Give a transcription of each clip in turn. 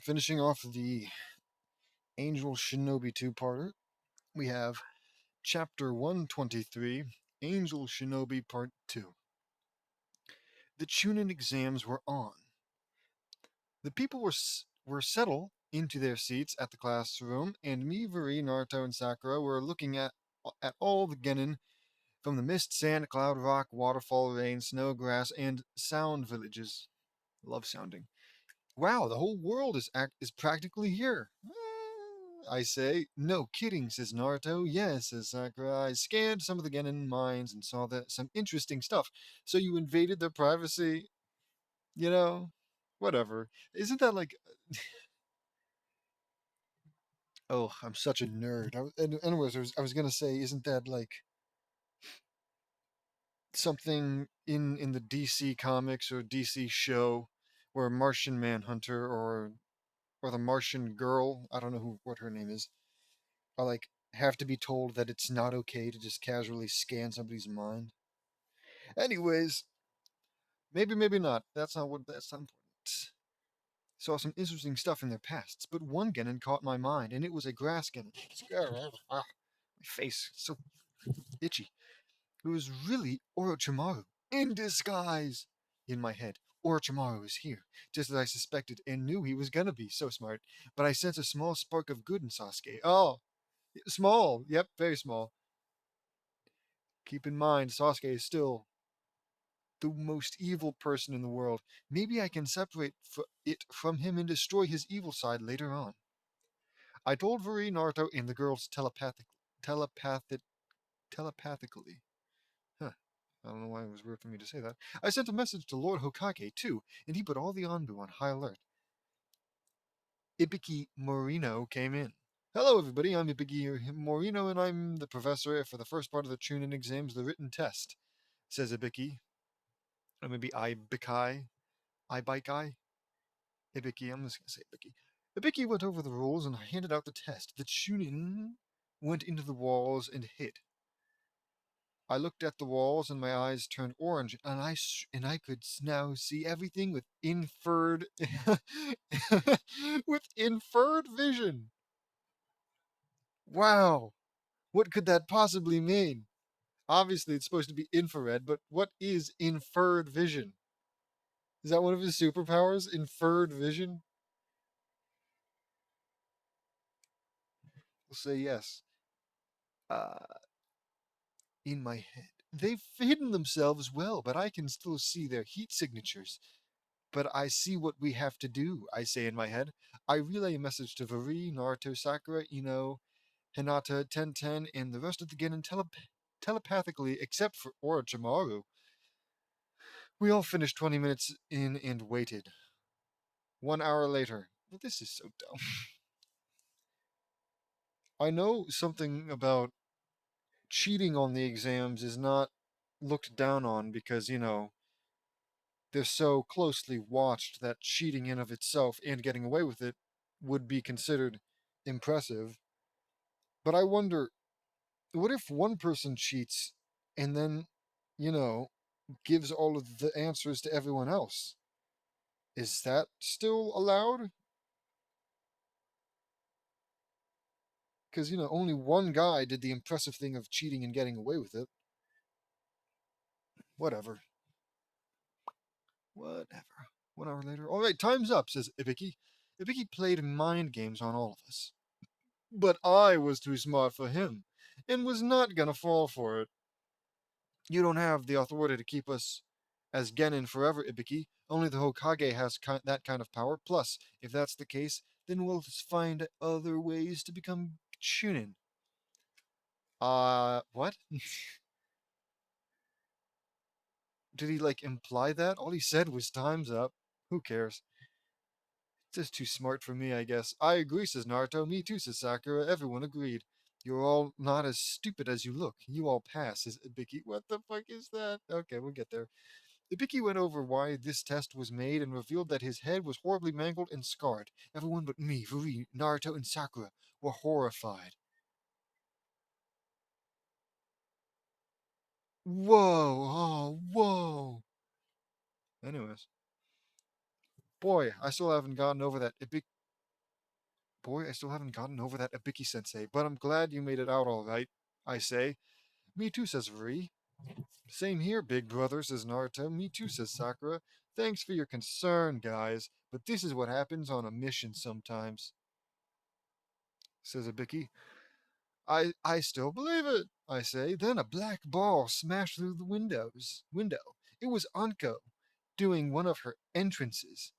Finishing off the Angel Shinobi two-parter, we have Chapter 123, Angel Shinobi Part 2. The Chunin exams were on. The people were settled into their seats at the classroom, and me, Vuri, Naruto, and Sakura were looking at all the genin from the mist, sand, cloud, rock, waterfall, rain, snow, grass, and sound villages. Love sounding. Wow, the whole world is practically here. I say. No kidding, says Naruto. Yes, says Sakura. I scanned some of the Genin mines and saw that some interesting stuff. So you invaded their privacy? You know? Whatever. Isn't that like... Oh, I'm such a nerd. Anyways, I was gonna say, isn't that like something in the DC comics or DC show where Martian Manhunter or the Martian Girl, I don't know what her name is, are like have to be told that it's not okay to just casually scan somebody's mind. Anyways, maybe not. That's not important. Saw some interesting stuff in their pasts, but one Genin caught my mind, and it was a grass Genin. My face so itchy. It was really Orochimaru in disguise. In my head, Orochimaru is here, just as I suspected and knew he was gonna be. So smart. But I sense a small spark of good in Sasuke. Oh, small. Yep, very small. Keep in mind, Sasuke is still the most evil person in the world. Maybe I can separate it from him and destroy his evil side later on. I told Vuri, Naruto, and the girls telepathic, telepathically. Huh. I don't know why it was weird for me to say that. I sent a message to Lord Hokage, too, and he put all the Anbu on high alert. Ibiki Morino came in. Hello, everybody. I'm Ibiki Morino, and I'm the professor for the first part of the Chunin exams, the written test, says Ibiki. Or maybe Ibikai. Ibikai? Ibiki, I'm just going to say Ibiki. Ibiki went over the rules and handed out the test. The Chunin went into the walls and hid. I looked at the walls and my eyes turned orange, and I could now see everything with inferred with inferred vision. Wow, what could that possibly mean? Obviously, it's supposed to be infrared, but what is inferred vision? Is that one of his superpowers? Inferred vision? We'll say yes. Uh, in my head. They've hidden themselves well, but I can still see their heat signatures. But I see what we have to do, I say in my head. I relay a message to Vari, Naruto, Sakura, Ino, Hinata, Tenten, and the rest of the Genin telepathically, except for Orochimaru. We all finished 20 minutes in and waited. 1 hour later. Well, this is so dumb. I know something about cheating on the exams is not looked down on because, they're so closely watched that cheating in of itself and getting away with it would be considered impressive. But I wonder, what if one person cheats and then, you know, gives all of the answers to everyone else? Is that still allowed? Because, only one guy did the impressive thing of cheating and getting away with it. Whatever. Whatever. 1 hour later. All right, time's up, says Ibiki. Ibiki played mind games on all of us. But I was too smart for him, and was not gonna fall for it. You don't have the authority to keep us as Genin forever, Ibiki. Only the Hokage has that kind of power. Plus, if that's the case, then we'll find other ways to become Chunin. What? Did he, imply that? All he said was time's up. Who cares? Just too smart for me, I guess. I agree, says Naruto. Me too, says Sakura. Everyone agreed. You're all not as stupid as you look. You all pass, says Ibiki. What the fuck is that? Okay, we'll get there. Ibiki went over why this test was made and revealed that his head was horribly mangled and scarred. Everyone but me, Furi, Naruto, and Sakura were horrified. Whoa, oh, whoa. Anyways. Boy, I still haven't gotten over that Boy, I still haven't gotten over that Abiki-sensei, but I'm glad you made it out all right, I say. Me too, says Ri. Same here, big brother, says Naruto. Me too, says Sakura. Thanks for your concern, guys, but this is what happens on a mission sometimes, says Abiki. I still believe it, I say. Then a black ball smashed through the window. It was Anko doing one of her entrances.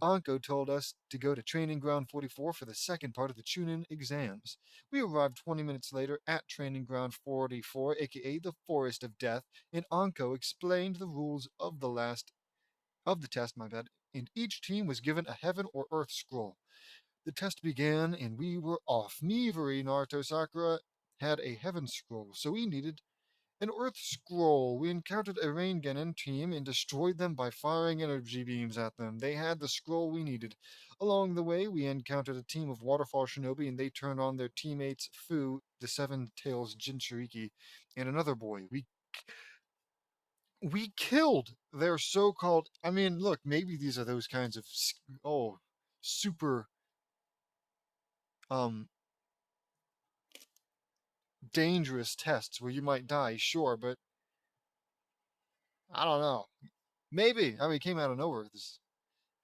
Anko told us to go to Training Ground 44 for the second part of the Chunin exams. We arrived 20 minutes later at Training Ground 44, aka the Forest of Death, and Anko explained the rules of the test, and each team was given a heaven or earth scroll. The test began, and we were off. Me, Vari, Naruto, Sakura had a heaven scroll, so we needed an earth scroll. We encountered a Rain Genin team and destroyed them by firing energy beams at them. They had the scroll we needed. Along the way, we encountered a team of Waterfall Shinobi, and they turned on their teammates Fu, the Seven Tails Jinchuriki, and another boy. We killed their so-called. I mean, look, maybe these are those kinds of super um dangerous tests where you might die, sure, but I don't know. Maybe. I mean, it came out of nowhere. This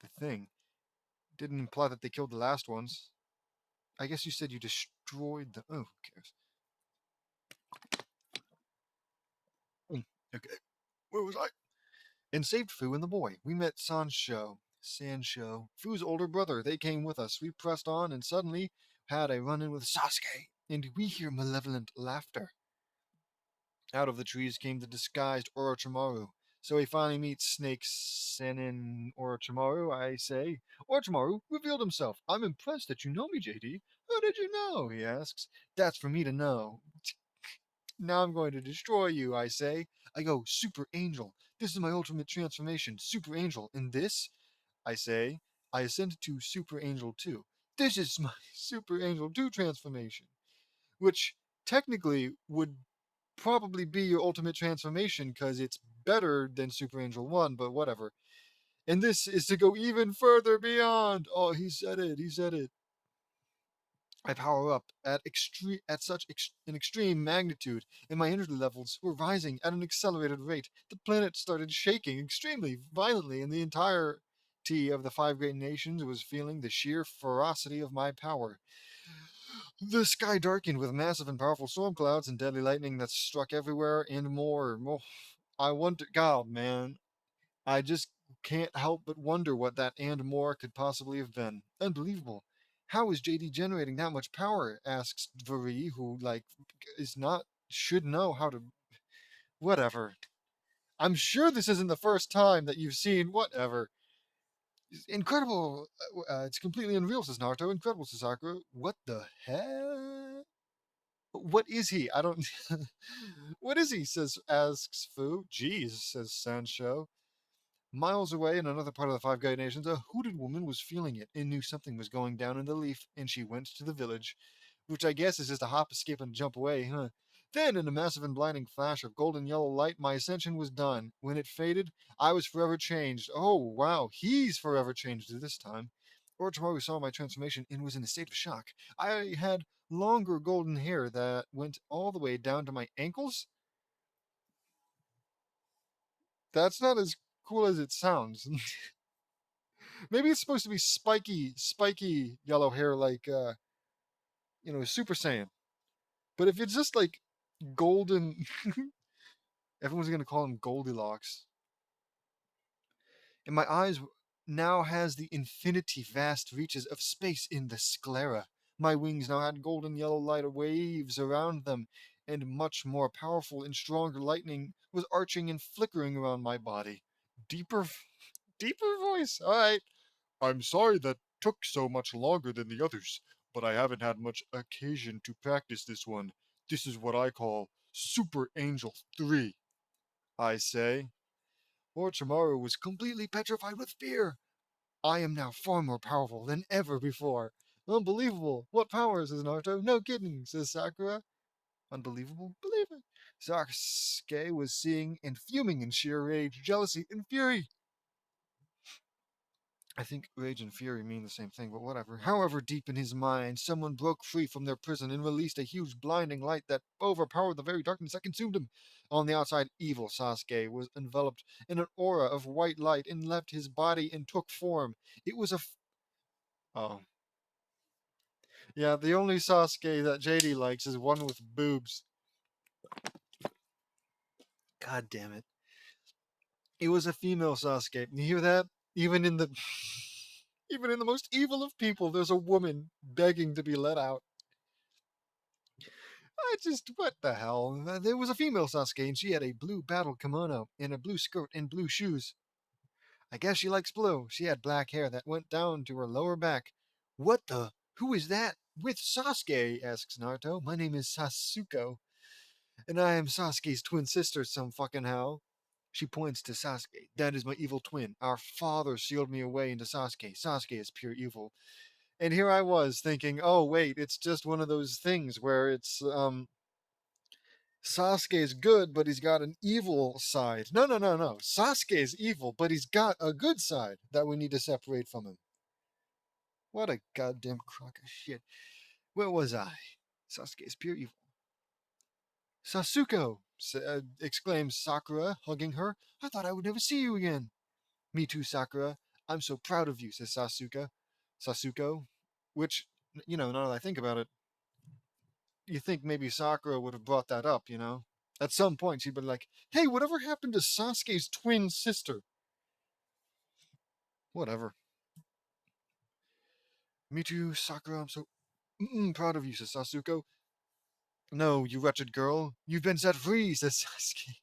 the thing didn't imply that they killed the last ones. I guess you said you destroyed the. Oh, who cares? Mm, okay, where was I? And saved Fu and the boy. We met Sancho, Fu's older brother. They came with us. We pressed on and suddenly had a run in with Sasuke, and we hear malevolent laughter. Out of the trees came the disguised Orochimaru. So he finally meets Snake Senin Orochimaru, I say. Orochimaru revealed himself. I'm impressed that you know me, JD. How did you know? He asks. That's for me to know. Now I'm going to destroy you, I say. I go, Super Angel. This is my ultimate transformation, Super Angel. And this, I say, I ascend to Super Angel 2. This is my Super Angel 2 transformation, which technically would probably be your ultimate transformation because it's better than Super Angel 1, but whatever. And this is to go even further beyond. Oh, he said it. He said it. I power up at such an extreme magnitude, and my energy levels were rising at an accelerated rate. The planet started shaking extremely violently, and the entirety of the five great nations was feeling the sheer ferocity of my power. The sky darkened with massive and powerful storm clouds and deadly lightning that struck everywhere and more. Oh, I wonder, God, man, I just can't help but wonder what that and more could possibly have been. Unbelievable. How is JD generating that much power? Asks Vari, who, like, is not, should know how to. Whatever. I'm sure this isn't the first time that you've seen. Whatever. Incredible. It's completely unreal, says Naruto. Incredible, says Sakura. What the hell? What is he? I don't. What is he? Asks Fu. Jeez, says Sancho. Miles away in another part of the Five Guy Nations, a hooded woman was feeling it and knew something was going down in the leaf, and she went to the village, which I guess is just a hop, skip, and jump away, huh? Then, in a massive and blinding flash of golden yellow light, my ascension was done. When it faded, I was forever changed. Oh, wow, he's forever changed this time. Orochimaru saw my transformation and was in a state of shock. I had longer golden hair that went all the way down to my ankles. That's not as cool as it sounds. Maybe it's supposed to be spiky yellow hair like Super Saiyan. But if it's just like golden, everyone's gonna call him Goldilocks. And my eyes now has the infinity vast reaches of space in the sclera. My wings now had golden yellow light waves around them, and much more powerful and stronger lightning was arching and flickering around my body. Deeper, deeper voice. All right. I'm sorry that took so much longer than the others, but I haven't had much occasion to practice this one. This is what I call Super Angel 3, I say. Orochimaru was completely petrified with fear. I am now far more powerful than ever before. Unbelievable. What power, says Naruto. No kidding, says Sakura. Unbelievable? Believe it. Sasuke was seeing and fuming in sheer rage, jealousy, and fury. I think rage and fury mean the same thing, but whatever. However, deep in his mind, someone broke free from their prison and released a huge blinding light that overpowered the very darkness that consumed him. On the outside, evil Sasuke was enveloped in an aura of white light and left his body and took form. It was a. Oh. Yeah, the only Sasuke that JD likes is one with boobs. God damn it. It was a female Sasuke. You hear that? Even in the. Even in the most evil of people, there's a woman begging to be let out. I just, what the hell? There was a female Sasuke, and she had a blue battle kimono and a blue skirt and blue shoes. I guess she likes blue. She had black hair that went down to her lower back. What the? Who is that? With Sasuke? Asks Naruto. My name is Sasuko, and I am Sasuke's twin sister, some fucking how. She points to Sasuke. That is my evil twin. Our father sealed me away into Sasuke. Sasuke is pure evil. And here I was thinking, oh wait, it's just one of those things where it's Sasuke is good, but he's got an evil side. No, no, no, no. Sasuke is evil, but he's got a good side that we need to separate from him. What a goddamn crock of shit. Where was I? Sasuke is pure evil. Sasuko! Exclaims Sakura, hugging her. I thought I would never see you again. Me too, Sakura. I'm so proud of you, says Sasuko. Which, now that I think about it, you think maybe Sakura would have brought that up. At some point, she'd been like, hey, whatever happened to Sasuke's twin sister? Whatever. Me too, Sakura. I'm so proud of you, says Sasuko. No, you wretched girl. You've been set free, says Sasuke.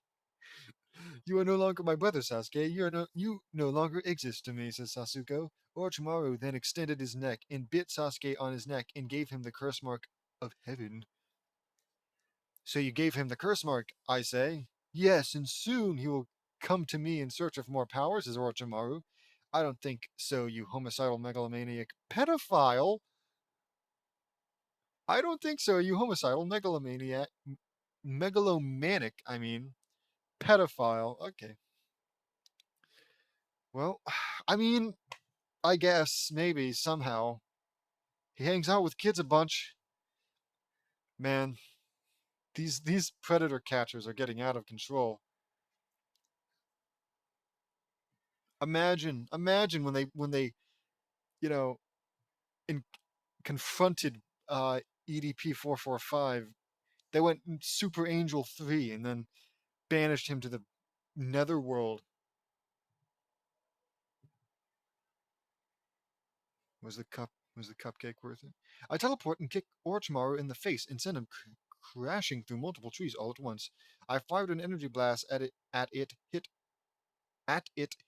You are no longer my brother, Sasuke. You no longer exist to me, says Sasuko. Orochimaru then extended his neck and bit Sasuke on his neck and gave him the curse mark of heaven. So you gave him the curse mark, I say. Yes, and soon he will come to me in search of more power, says Orochimaru. I don't think so, you homicidal megalomaniac pedophile. I don't think so, you homicidal megalomaniac. Megalomanic, I mean. Pedophile. Okay. Well, I mean, I guess, maybe, somehow. He hangs out with kids a bunch. Man, these predator catchers are getting out of control. Imagine when they you know in, confronted EDP 445. They went Super Angel 3 and then banished him to the netherworld. Was the cupcake worth it? I teleport and kick Orochimaru in the face and send him crashing through multiple trees all at once. I fired an energy blast at it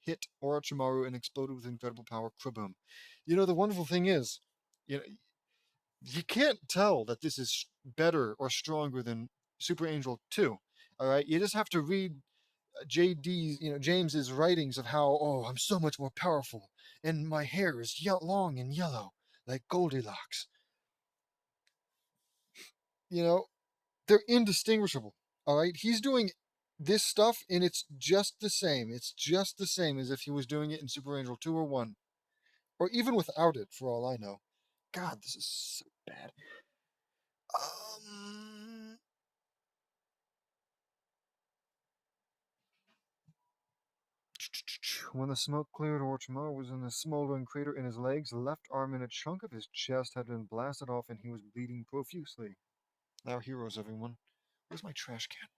hit Orochimaru and exploded with incredible power. Kraboom. The wonderful thing is, you know, you can't tell that this is better or stronger than Super Angel 2. All right, you just have to read JD's, James's writings of how, oh, I'm so much more powerful, and my hair is long and yellow like Goldilocks. You know, they're indistinguishable. All right, he's doing this stuff, and it's just the same. It's just the same as if he was doing it in Super Angel 2 or 1, or even without it, for all I know. God, this is so bad. Um, When the smoke cleared, Orochimaru was in a smoldering crater in his legs. The left arm and a chunk of his chest had been blasted off, and he was bleeding profusely. Our heroes, everyone. Where's my trash can?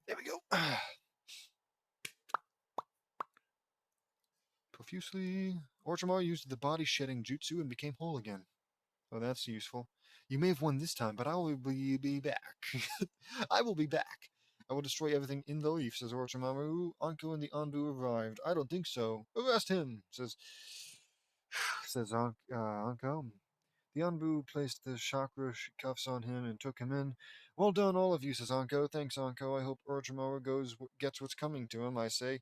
There we go. Profusely. Orochimaru used the body-shedding jutsu and became whole again. Oh, that's useful. You may have won this time, but I will be back. I will be back. I will destroy everything in the leaf, says Orochimaru. Anko and the Anbu arrived. I don't think so. Arrest him, says Anko. The Anbu placed the chakra cuffs on him and took him in. Well done, all of you, says Anko. Thanks, Anko. I hope Orochimaru gets what's coming to him, I say.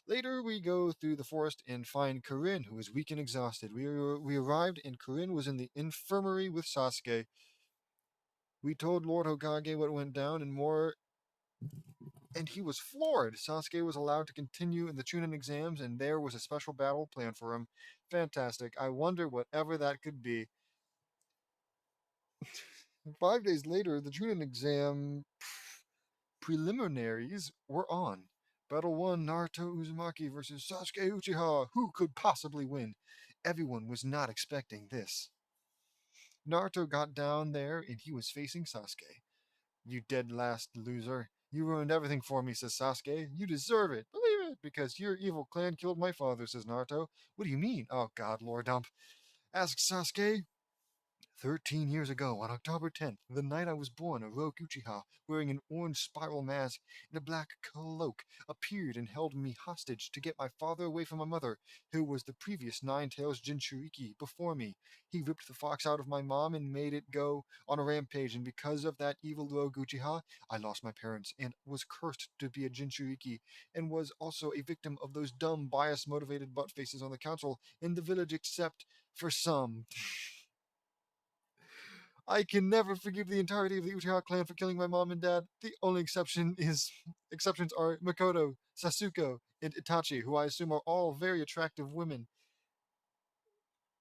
Later, we go through the forest and find Kurin, who is weak and exhausted. We arrived, and Kurin was in the infirmary with Sasuke. We told Lord Hokage what went down and more. and he was floored. Sasuke was allowed to continue in the Chunin exams, and there was a special battle planned for him. Fantastic. I wonder whatever that could be. 5 days later, the Chunin exam preliminaries were on. Battle 1, Naruto Uzumaki versus Sasuke Uchiha. Who could possibly win? Everyone was not expecting this. Naruto got down there and he was facing Sasuke. You dead last loser. You ruined everything for me, says Sasuke. You deserve it. Believe it, because your evil clan killed my father, says Naruto. What do you mean? Oh god, lore dump. Asks Sasuke. 13 years ago, on October 10th, the night I was born, a rogue Uchiha, wearing an orange spiral mask and a black cloak, appeared and held me hostage to get my father away from my mother, who was the previous Nine-Tails Jinchuriki before me. He ripped the fox out of my mom and made it go on a rampage, and because of that evil rogue Uchiha, I lost my parents and was cursed to be a Jinchuriki, and was also a victim of those dumb, bias-motivated butt faces on the council in the village, except for some. I can never forgive the entirety of the Uchiha clan for killing my mom and dad. The only exceptions are Makoto, Sasuke, and Itachi, who I assume are all very attractive women.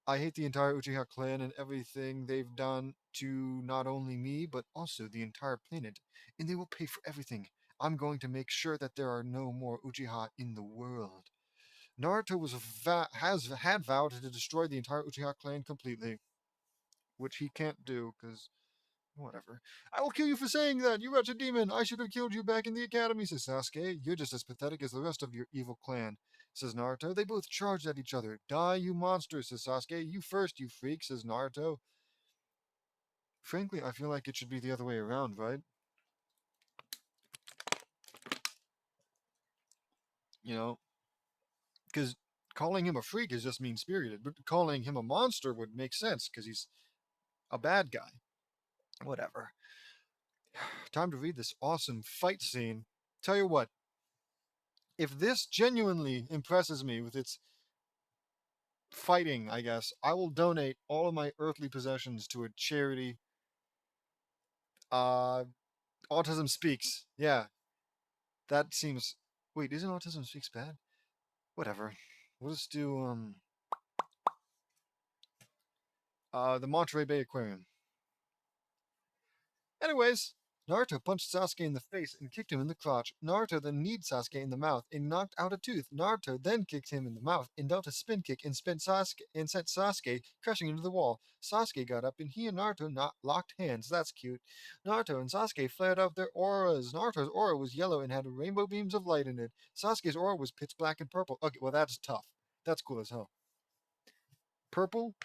I hate the entire Uchiha clan and everything they've done to not only me, but also the entire planet, and they will pay for everything. I'm going to make sure that there are no more Uchiha in the world. Naruto has had vowed to destroy the entire Uchiha clan completely, which he can't do because whatever. I will kill you for saying that, you wretched demon. I should have killed you back in the academy, says Sasuke. You're just as pathetic as the rest of your evil clan, says Naruto. They both charged at each other. Die, you monster, says Sasuke. You first, you freak, says Naruto. Frankly, I feel like it should be the other way around, right? You know, because calling him a freak is just mean spirited, but calling him a monster would make sense because he's a bad guy. Whatever. Time to read this awesome fight scene. Tell you what, if this genuinely impresses me with its fighting, I guess, I will donate all of my earthly possessions to a charity. Uh, Autism Speaks. Yeah, that seems. Wait, isn't Autism Speaks bad? Whatever. We'll just do the Monterey Bay Aquarium. Anyways, Naruto punched Sasuke in the face and kicked him in the crotch. Naruto then kneed Sasuke in the mouth and knocked out a tooth. Naruto then kicked him in the mouth and dealt a spin kick and sent Sasuke crashing into the wall. Sasuke got up and he and Naruto locked hands. That's cute. Naruto and Sasuke flared out their auras. Naruto's aura was yellow and had rainbow beams of light in it. Sasuke's aura was pitch black and purple. Okay, well that's tough. That's cool as hell. Purple?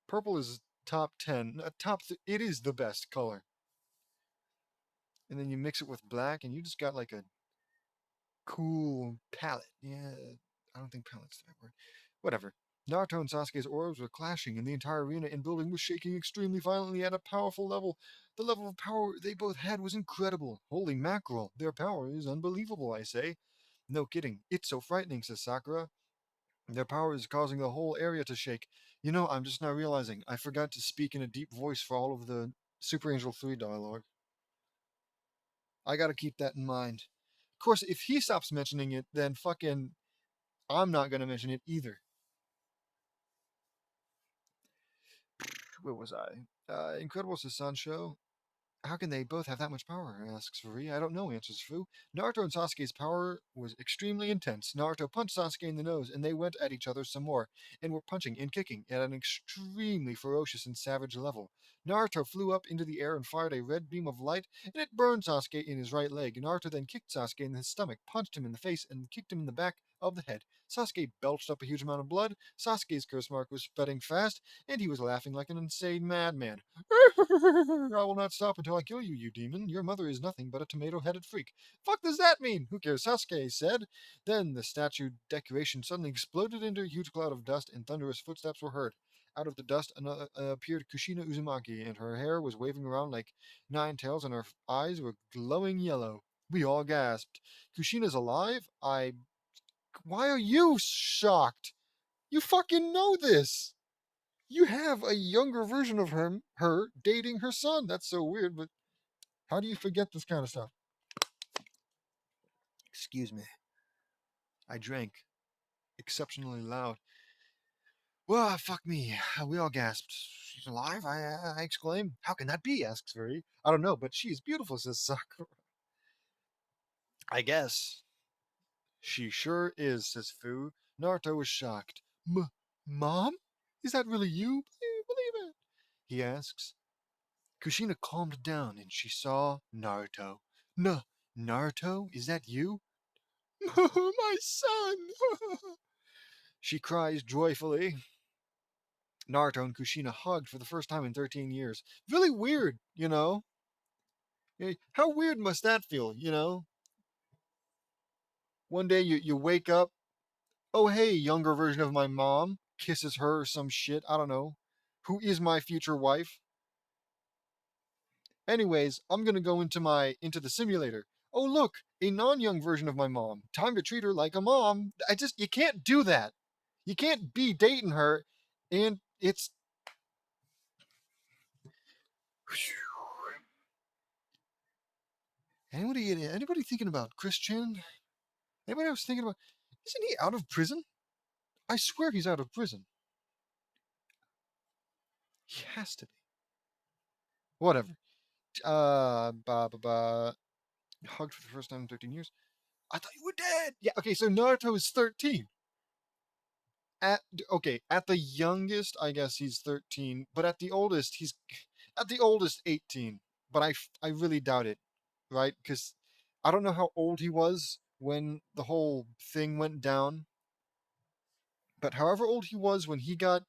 Purple is top 10. It is the best color. And then you mix it with black, and you just got like a cool palette. Yeah, I don't think palette's the right word. Whatever. Naruto and Sasuke's orbs were clashing, and the entire arena and building was shaking extremely violently at a powerful level. The level of power they both had was incredible. Holy mackerel, their power is unbelievable, I say. No kidding. It's so frightening, says Sakura. Their power is causing the whole area to shake. You know, I'm just now realizing I forgot to speak in a deep voice for all of the Super Angel 3 dialogue. I gotta keep that in mind. Of course, if he stops mentioning it, then fucking I'm not gonna mention it either. Where was I? Incredible Sancho. How can they both have that much power? Asks Furi. I don't know, answers Fu. Naruto and Sasuke's power was extremely intense. Naruto punched Sasuke in the nose, and they went at each other some more, and were punching and kicking at an extremely ferocious and savage level. Naruto flew up into the air and fired a red beam of light, and it burned Sasuke in his right leg. Naruto then kicked Sasuke in his stomach, punched him in the face, and kicked him in the back of the head. Sasuke belched up a huge amount of blood. Sasuke's curse mark was spreading fast, and he was laughing like an insane madman. I will not stop until I kill you, you demon. Your mother is nothing but a tomato-headed freak. Fuck does that mean? Who cares? Sasuke said. Then the statue decoration suddenly exploded into a huge cloud of dust, and thunderous footsteps were heard. Out of the dust appeared Kushina Uzumaki, and her hair was waving around like nine tails, and her eyes were glowing yellow. We all gasped. Kushina's alive? Why are you shocked? You fucking know this! You have a younger version of her dating her son. That's so weird, but how do you forget this kind of stuff? Excuse me. I drank exceptionally loud. Well, fuck me. We all gasped. She's alive? I exclaim. How can that be? Asks Furry. I don't know, but she is beautiful, says Sakura. I guess. She sure is, says Fu. Naruto was shocked. Mom? Is that really you? Believe it? He asks. Kushina calmed down and she saw Naruto. Naruto? Is that you? My son! She cries joyfully. Naruto and Kushina hugged for the first time in 13 years. Really weird, you know? How weird must that feel, you know? One day you wake up, oh hey, younger version of my mom, kisses her or some shit, I don't know. Who is my future wife? Anyways, I'm gonna go into the simulator. Oh look, a non-young version of my mom. Time to treat her like a mom. You can't do that. You can't be dating her, and it's. Anybody thinking about Christian? Anybody else thinking about? Isn't he out of prison? I swear he's out of prison. He has to be. Whatever. Hugged for the first time in 13 years. I thought you were dead. Yeah. Okay. So Naruto is 13. At at the youngest, I guess he's 13, but at the oldest, he's at the oldest 18. But I really doubt it, right? Because I don't know how old he was when the whole thing went down. But however old he was when he got,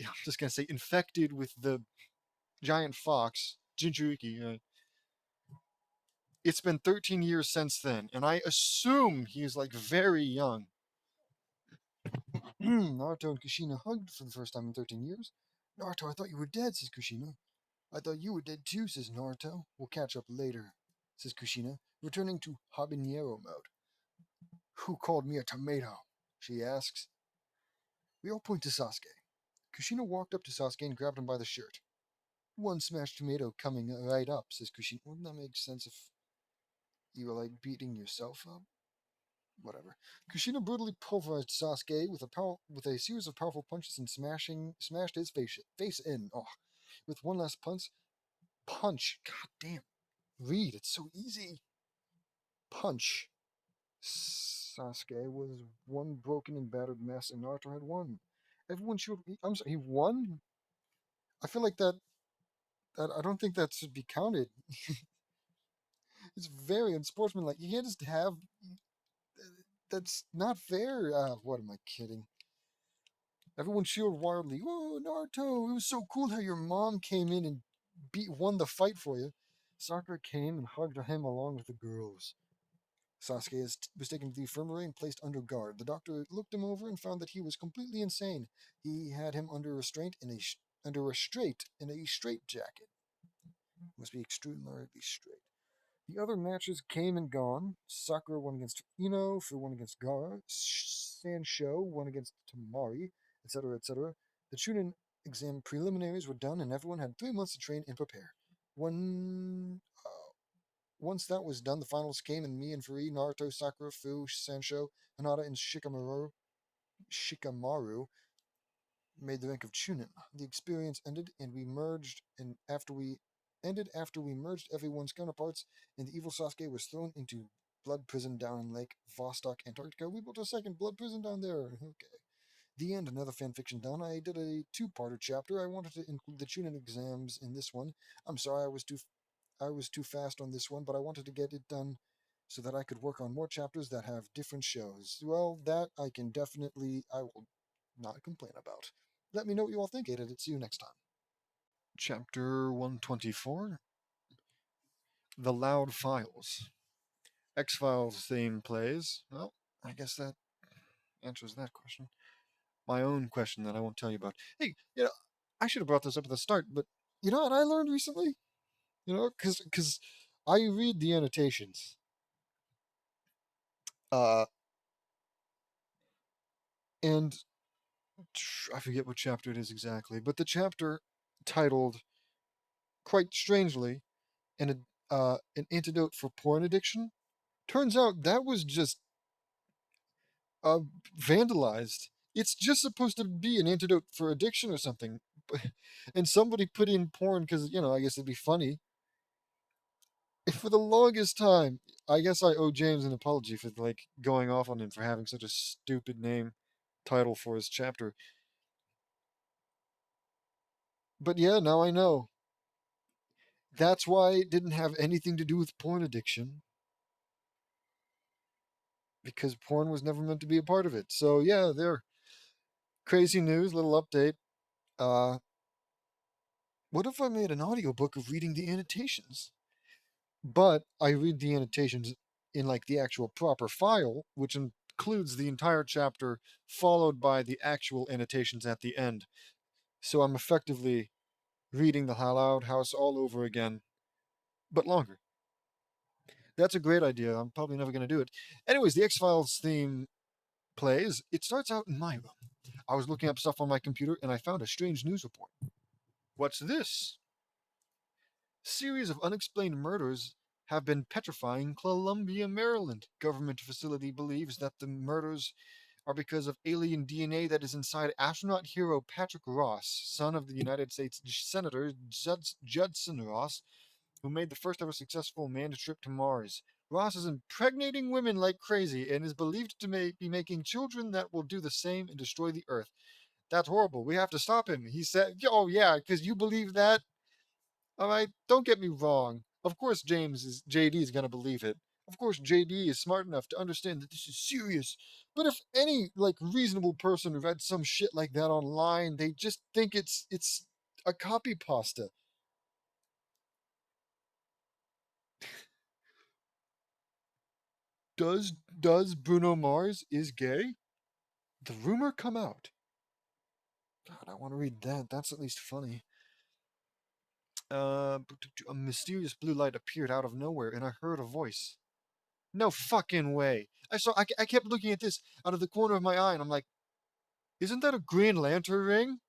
I'm just gonna say, infected with the giant fox, Jinchuriki. It's been 13 years since then, and I assume he's like very young. Naruto and Kushina hugged for the first time in 13 years. Naruto, I thought you were dead, says Kushina. I thought you were dead too, says Naruto. We'll catch up later, says Kushina, returning to habanero mode. Who called me a tomato? She asks. We all point to Sasuke. Kushina walked up to Sasuke and grabbed him by the shirt. One smashed tomato coming right up, says Kushina. Wouldn't that make sense if you were like beating yourself up? Whatever. Kushina brutally pulverized Sasuke with a series of powerful punches and smashed his face in. Oh, with one last punch. God damn. Read, it's so easy. Punch. Sasuke was one broken and battered mess, and Naruto had won. Everyone should. I'm sorry, he won. I feel like that I don't think that should be counted. It's very unsportsmanlike. You can't just have. That's not fair. What am I kidding? Everyone cheered wildly. Whoa, Naruto! It was so cool how your mom came in and won the fight for you. Sakura came and hugged him along with the girls. Sasuke was taken to the infirmary and placed under guard. The doctor looked him over and found that he was completely insane. He had him under restraint under restraint in a straitjacket. Must be extraordinarily straight. The other matches came and gone. Sakura won against Ino, Fu won against Gara, Sansho won against Tamari, etc., etc. The Chunin exam preliminaries were done, and everyone had 3 months to train and prepare. Once that was done, the finals came, and me and Free, Naruto, Sakura, Fu, Sansho, Hanada, and Shikamaru made the rank of Chunin. The experience ended, and we merged. And after we merged everyone's counterparts, and the evil Sasuke was thrown into blood prison down in Lake Vostok, Antarctica. We built a second blood prison down there. Okay. The end. Another fanfiction done. I did a two-parter chapter. I wanted to include the Chunin exams in this one. I'm sorry I was too fast on this one, but I wanted to get it done so that I could work on more chapters that have different shows. Well, that I will not complain about. Let me know what you all think. See you next time. Chapter 124 The Loud Files. X Files theme plays. Well, I guess that answers that question. My own question that I won't tell you about. Hey, I should have brought this up at the start, but you know what I learned recently? Because I read the annotations. Uh, and I forget what chapter it is exactly, but the chapter titled, quite strangely, an antidote for porn addiction Turns out that was just uh, vandalized. It's just supposed to be an antidote for addiction or something. And somebody put in porn because, I guess it'd be funny. And for the longest time, I guess I owe James an apology for like going off on him for having such a stupid name title for his chapter. But yeah, now I know. That's why it didn't have anything to do with porn addiction, because porn was never meant to be a part of it. So yeah, there. Crazy news, little update. Uh, what if I made an audiobook of reading the annotations? But I read the annotations in like the actual proper file, which includes the entire chapter, followed by the actual annotations at the end. So I'm effectively reading the Hallowed House all over again, but longer. That's a great idea. I'm probably never going to do it. Anyways, the X Files theme plays. It starts out in my room. I was looking up stuff on my computer and I found a strange news report. What's this? Series of unexplained murders have been petrifying Columbia, Maryland. Government facility believes that the murders are because of alien DNA that is inside astronaut hero Patrick Ross, son of the United States Senator Judson Ross, who made the first ever successful manned trip to Mars. Ross is impregnating women like crazy and is believed to be making children that will do the same and destroy the Earth. That's horrible. We have to stop him. He said, "Oh yeah, because you believe that." All right, don't get me wrong. Of course, JD is gonna believe it. Of course, JD is smart enough to understand that this is serious. But if any like reasonable person read some shit like that online, they just think it's a copy pasta. Does Bruno Mars is gay? The rumor come out. God, I want to read that. That's at least funny. A mysterious blue light appeared out of nowhere, and I heard a voice. No fucking way. I kept looking at this out of the corner of my eye, and I'm like, isn't that a Green Lantern ring?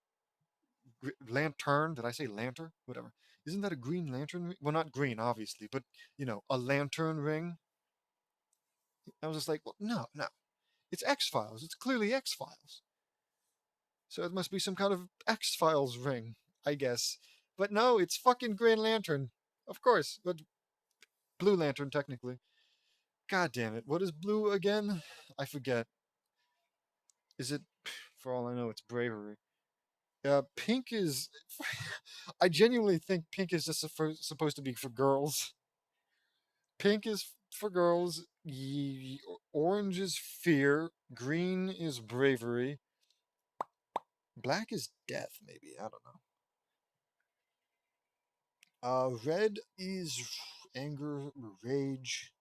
Lantern? Did I say lantern? Whatever. Isn't that a Green Lantern ring? Well, not green, obviously, but a lantern ring. I was just like, well, no, no. It's X Files. It's clearly X Files. So it must be some kind of X Files ring, I guess. But no, it's fucking Green Lantern. Of course, but Blue Lantern technically. God damn it! What is blue again? I forget. Is it? For all I know, it's bravery. Pink is. I genuinely think pink is just supposed to be for girls. Pink is for girls. Orange is fear. Green is bravery. Black is death, maybe. I don't know. Red is anger, rage.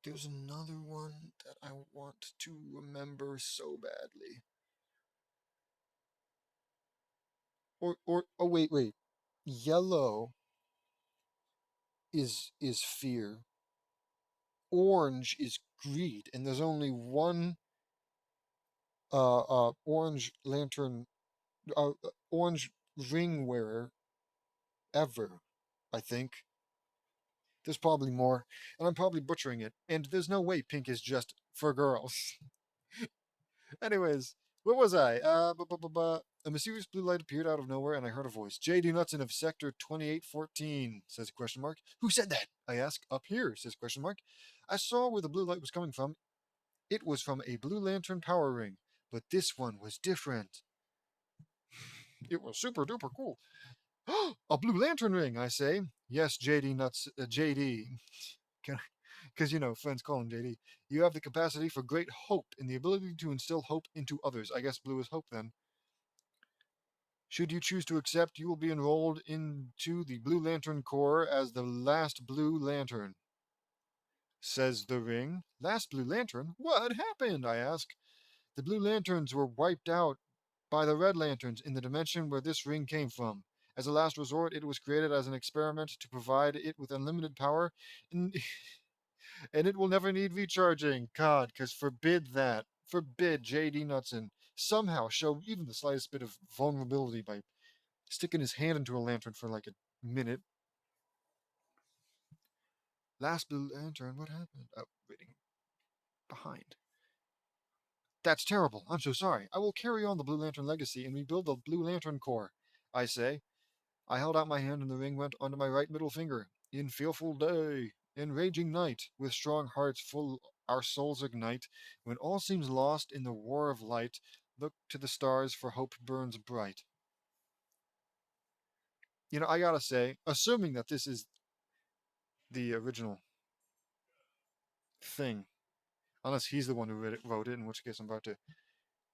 There's another one that I want to remember so badly. Oh wait. Yellow is fear. Orange is greed, and there's only one orange lantern orange ring wearer ever, I think. There's probably more, and I'm probably butchering it. And there's no way pink is just for girls. Anyways, where was I? A mysterious blue light appeared out of nowhere, and I heard a voice. J.D. Knutson of Sector 2814, says question mark. Who said that? I ask. Up here, says question mark. I saw where the blue light was coming from. It was from a Blue Lantern power ring, but this one was different. It was super duper cool. A Blue Lantern ring, I say. Yes, JD Nuts, JD. Because, friends call him JD. You have the capacity for great hope and the ability to instill hope into others. I guess blue is hope then. Should you choose to accept, you will be enrolled into the Blue Lantern Corps as the last Blue Lantern. Says the ring. Last Blue Lantern? What happened? I ask. The Blue Lanterns were wiped out by the Red Lanterns in the dimension where this ring came from. As a last resort, it was created as an experiment to provide it with unlimited power, and, and it will never need recharging. God, because forbid that. Forbid J.D. Knudsen somehow show even the slightest bit of vulnerability by sticking his hand into a lantern for like a minute. Last Blue Lantern, what happened? Oh, waiting behind. That's terrible. I'm so sorry. I will carry on the Blue Lantern legacy and rebuild the Blue Lantern Corps, I say. I held out my hand and the ring went onto my right middle finger. In fearful day, in raging night, with strong hearts full our souls ignite, when all seems lost in the war of light, look to the stars for hope burns bright. I gotta say, assuming that this is the original thing, unless he's the one who wrote it, in which case I'm about to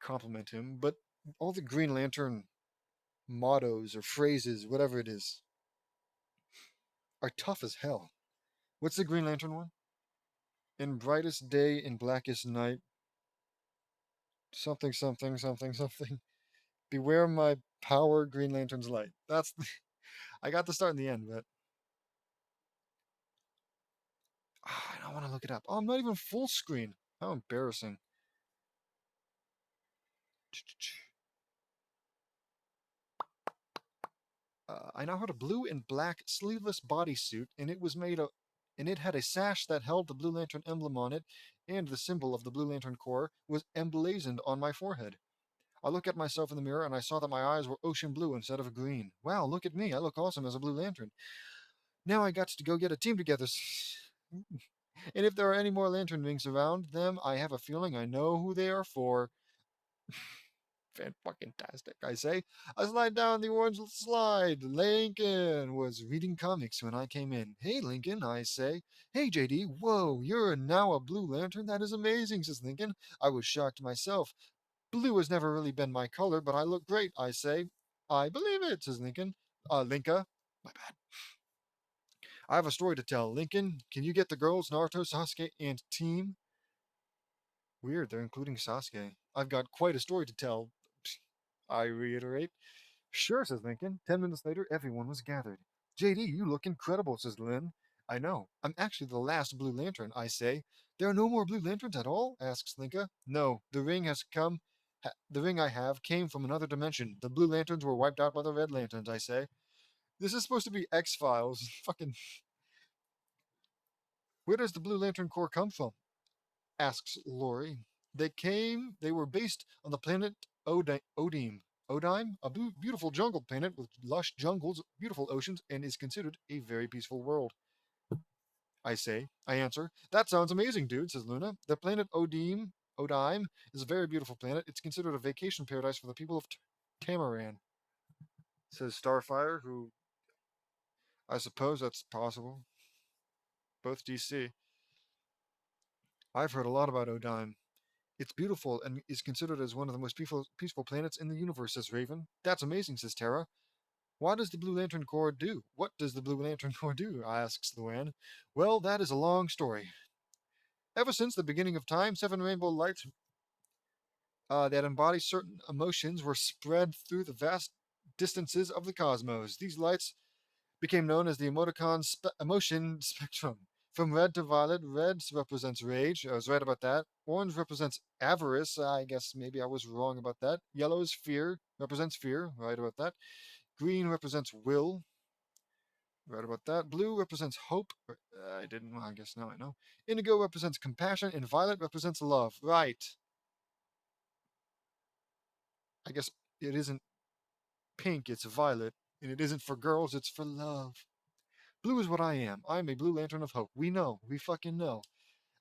compliment him, but all the Green Lantern mottos or phrases, whatever it is, are tough as hell. What's the Green Lantern one? In brightest day, in blackest night, something, something, something, something. Beware my power, Green Lantern's light. I got the start and the end, but I don't want to look it up. Oh, I'm not even full screen. How embarrassing. I now had a blue and black sleeveless bodysuit, and it had a sash that held the Blue Lantern emblem on it, and the symbol of the Blue Lantern Corps was emblazoned on my forehead. I looked at myself in the mirror and I saw that my eyes were ocean blue instead of green. Wow, look at me. I look awesome as a Blue Lantern. Now I got to go get a team together. And if there are any more lantern rings around them, I have a feeling I know who they are for. Fan-fucking-tastic, I say. I slide down the orange slide. Lincoln was reading comics when I came in. Hey, Lincoln, I say. Hey, JD. Whoa, you're now a Blue Lantern? That is amazing, says Lincoln. I was shocked myself. Blue has never really been my color, but I look great, I say. I believe it, says Lincoln. Linka. My bad. I have a story to tell. Lincoln, can you get the girls, Naruto, Sasuke, and team? Weird, they're including Sasuke. I've got quite a story to tell, I reiterate. Sure, says Lincoln. 10 minutes later, everyone was gathered. JD, you look incredible, says Lynn. I know. I'm actually the last Blue Lantern, I say. There are no more Blue Lanterns at all? Asks Linka. No, the ring has come. The ring I have came from another dimension. The Blue Lanterns were wiped out by the Red Lanterns, I say. This is supposed to be X Files. Fucking. Where does the Blue Lantern Corps come from? Asks Lori. They were based on the planet Odime. Odime, a beautiful jungle planet with lush jungles, beautiful oceans, and is considered a very peaceful world. I answer, that sounds amazing, dude, says Luna. The planet Odime, is a very beautiful planet. It's considered a vacation paradise for the people of Tamaran, says Starfire, who I suppose that's possible. Both DC. I've heard a lot about Odime. It's beautiful and is considered as one of the most peaceful planets in the universe, says Raven. That's amazing, says Terra. What does the Blue Lantern Corps do? What does the Blue Lantern Corps do? Asks Luann. Well, that is a long story. Ever since the beginning of time, seven rainbow lights that embody certain emotions were spread through the vast distances of the cosmos. These lights became known as the emotion spectrum. From red to violet, red represents rage. I was right about that. Orange represents avarice. I guess maybe I was wrong about that. Yellow is fear, represents fear. Right about that. Green represents will. Right about that. Blue represents hope. I didn't. Well, I guess now I know. Indigo represents compassion, and violet represents love. Right. I guess it isn't pink, it's violet. And it isn't for girls, it's for love. Blue is what I am. I'm a Blue Lantern of Hope. We know. We fucking know.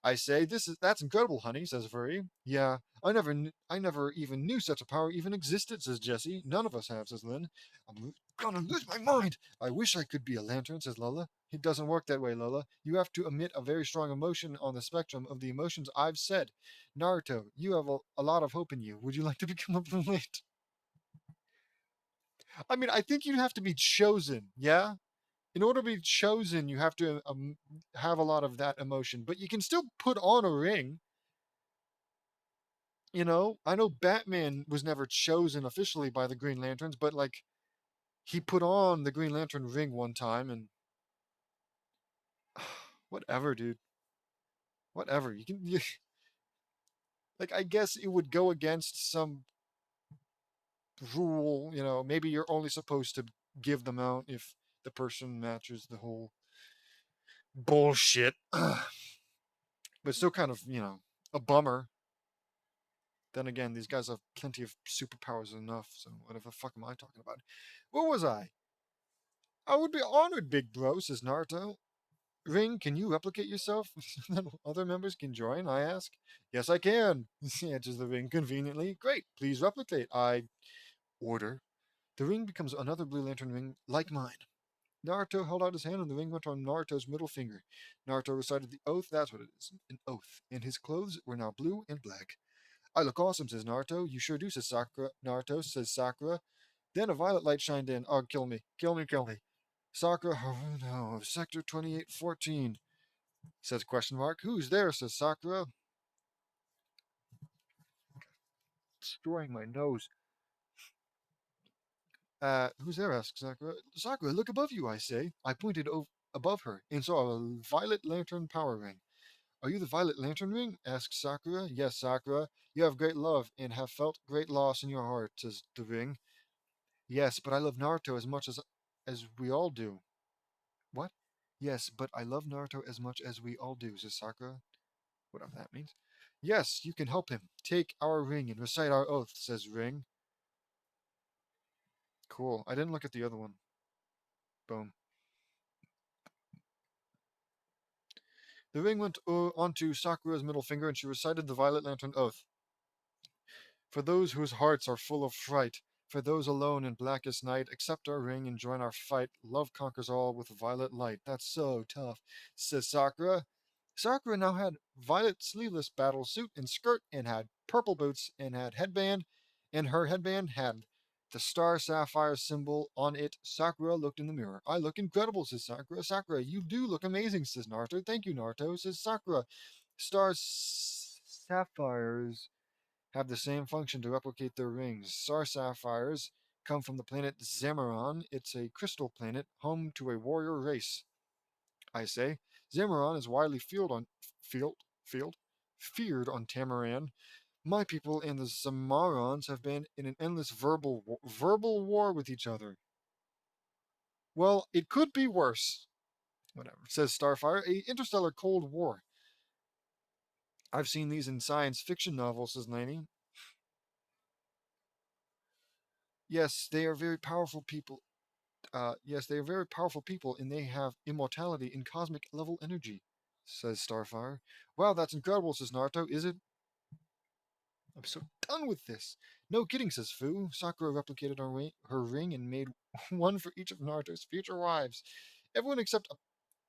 I say, that's incredible, honey, says Furry. Yeah, I never even knew such a power even existed, says Jesse. None of us have, says Lynn. I'm gonna lose my mind. I wish I could be a lantern, says Lola. It doesn't work that way, Lola. You have to emit a very strong emotion on the spectrum of the emotions I've said. Naruto, you have a lot of hope in you. Would you like to become a Blue Lantern? I mean, I think you'd have to be chosen, yeah? In order to be chosen, you have to have a lot of that emotion, but you can still put on a ring. I know Batman was never chosen officially by the Green Lanterns, but like he put on the Green Lantern ring one time and whatever, dude. Whatever. Like I guess it would go against some rule. Maybe you're only supposed to give them out if the person matches the whole bullshit. But still kind of, a bummer. Then again, these guys have plenty of superpowers enough, so whatever the fuck am I talking about? Where was I? I would be honored, big bro, says Naruto. Ring, can you replicate yourself? Then other members can join, I ask. Yes, I can, answers the ring conveniently. Great, please replicate. I order. The ring becomes another Blue Lantern ring like mine. Naruto held out his hand and the ring went on Naruto's middle finger. Naruto recited the oath, that's what it is, an oath, and his clothes were now blue and black. I look awesome, says Naruto. You sure do, says Sakura. Naruto, says Sakura. Then a violet light shined in. Oh, kill me. Kill me, kill me. Sakura, oh no, Sector 2814, says question mark. Who's there, says Sakura. Destroying my nose. Who's there, asks Sakura. Sakura, look above you, I say. I pointed above her and saw a violet lantern power ring. Are you the Violet Lantern Ring? Asks Sakura. Yes, Sakura. You have great love and have felt great loss in your heart, says the ring. Yes, but I love Naruto as much as we all do. What? Yes, but I love Naruto as much as we all do, says Sakura. Whatever that means. Yes, you can help him. Take our ring and recite our oath, says Ring. Cool. I didn't look at the other one. Boom. The ring went onto Sakura's middle finger and she recited the Violet Lantern oath. For those whose hearts are full of fright, for those alone in blackest night, accept our ring and join our fight. Love conquers all with violet light. That's so tough, says Sakura. Sakura now had violet sleeveless battle suit and skirt and had purple boots and had headband, and her headband had the star sapphire symbol on it. Sakura looked in the mirror. I look incredible, says Sakura. Sakura, you do look amazing, says Naruto. Thank you, Naruto, says Sakura. Star sapphires have the same function to replicate their rings. Star sapphires come from the planet Zamaron. It's a crystal planet, home to a warrior race. I say, Zamaron is widely field, field, feared on Tamaran. My people and the Zamarons have been in an endless verbal war with each other. Well, it could be worse. Whatever, says Starfire. A interstellar Cold War. I've seen these in science fiction novels, says Laney. Yes, they are very powerful people. Yes, they are very powerful people, and they have immortality and cosmic level energy, says Starfire. Wow, that's incredible, says Naruto. Is it? I'm so done with this. No kidding, says Fu. Sakura replicated her ring and made one for each of Naruto's future wives. Everyone except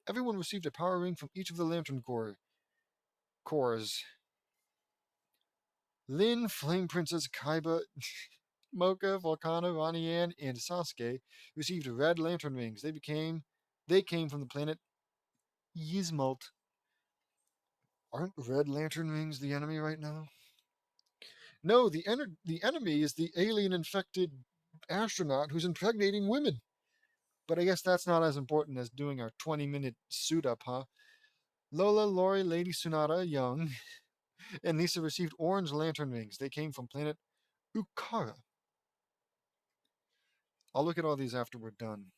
everyone received a power ring from each of the Lantern Corps. Lin, Flame Princess, Kaiba, Mocha, Volcano, Ranian, and Sasuke received red lantern rings. They came from the planet Yzmalt. Aren't red lantern rings the enemy right now? No, the enemy is the alien infected astronaut who's impregnating women. But I guess that's not as important as doing our 20-minute suit up, huh? Lola, Lori, Lady Sunada, Young, and Lisa received orange lantern rings. They came from planet Ukara. I'll look at all these after we're done.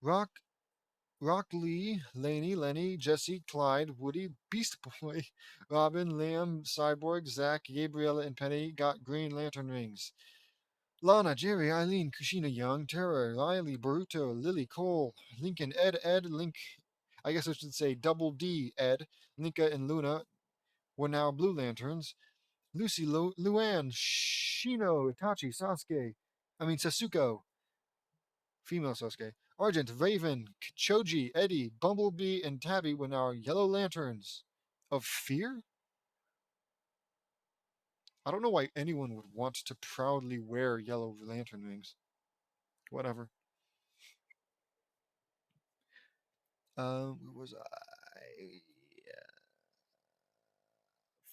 Rock, Rock Lee, Laney, Lenny, Jesse, Clyde, Woody, Beast Boy, Robin, Liam, Cyborg, Zach, Gabriella, and Penny got green lantern rings. Lana, Jerry, Eileen, Kushina Young, Tara, Riley, Baruto, Lily, Cole, Lincoln, Ed, Link. I guess I should say Double D, Ed, Linka, and Luna were now Blue Lanterns. Lucy, Luann, Shino, Itachi, Sasuko, female Sasuke. Argent, Raven, Choji, Eddie, Bumblebee, and Tabby were now Yellow Lanterns. Of fear? I don't know why anyone would want to proudly wear yellow lantern rings. Whatever. Where was I?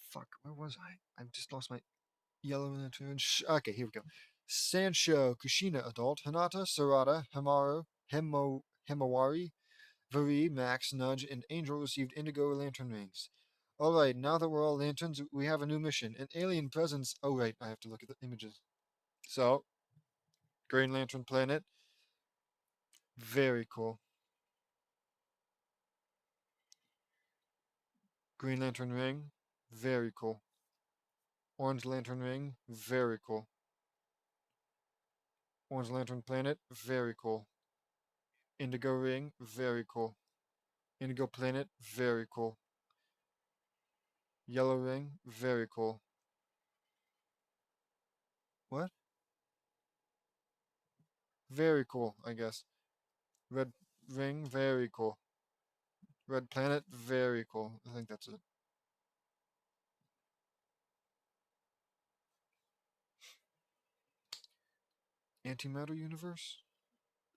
Fuck, where was I? I've just lost my yellow lantern. Okay, here we go. Sancho, Kushina, Adult, Hinata, Sarada, Hamaru, Himawari, Vari, Max, Nudge, and Angel received indigo lantern rings. All right, now that we're all lanterns, we have a new mission. An alien presence. Oh, right, I have to look at the images. So, Green Lantern planet. Very cool. Green Lantern ring. Very cool. Orange Lantern ring. Very cool. Orange Lantern planet. Very cool. Indigo ring. Very cool. Indigo planet. Very cool. Yellow ring. Very cool. What? Very cool, I guess. Red ring. Very cool. Red planet. Very cool. I think that's it. Antimatter universe?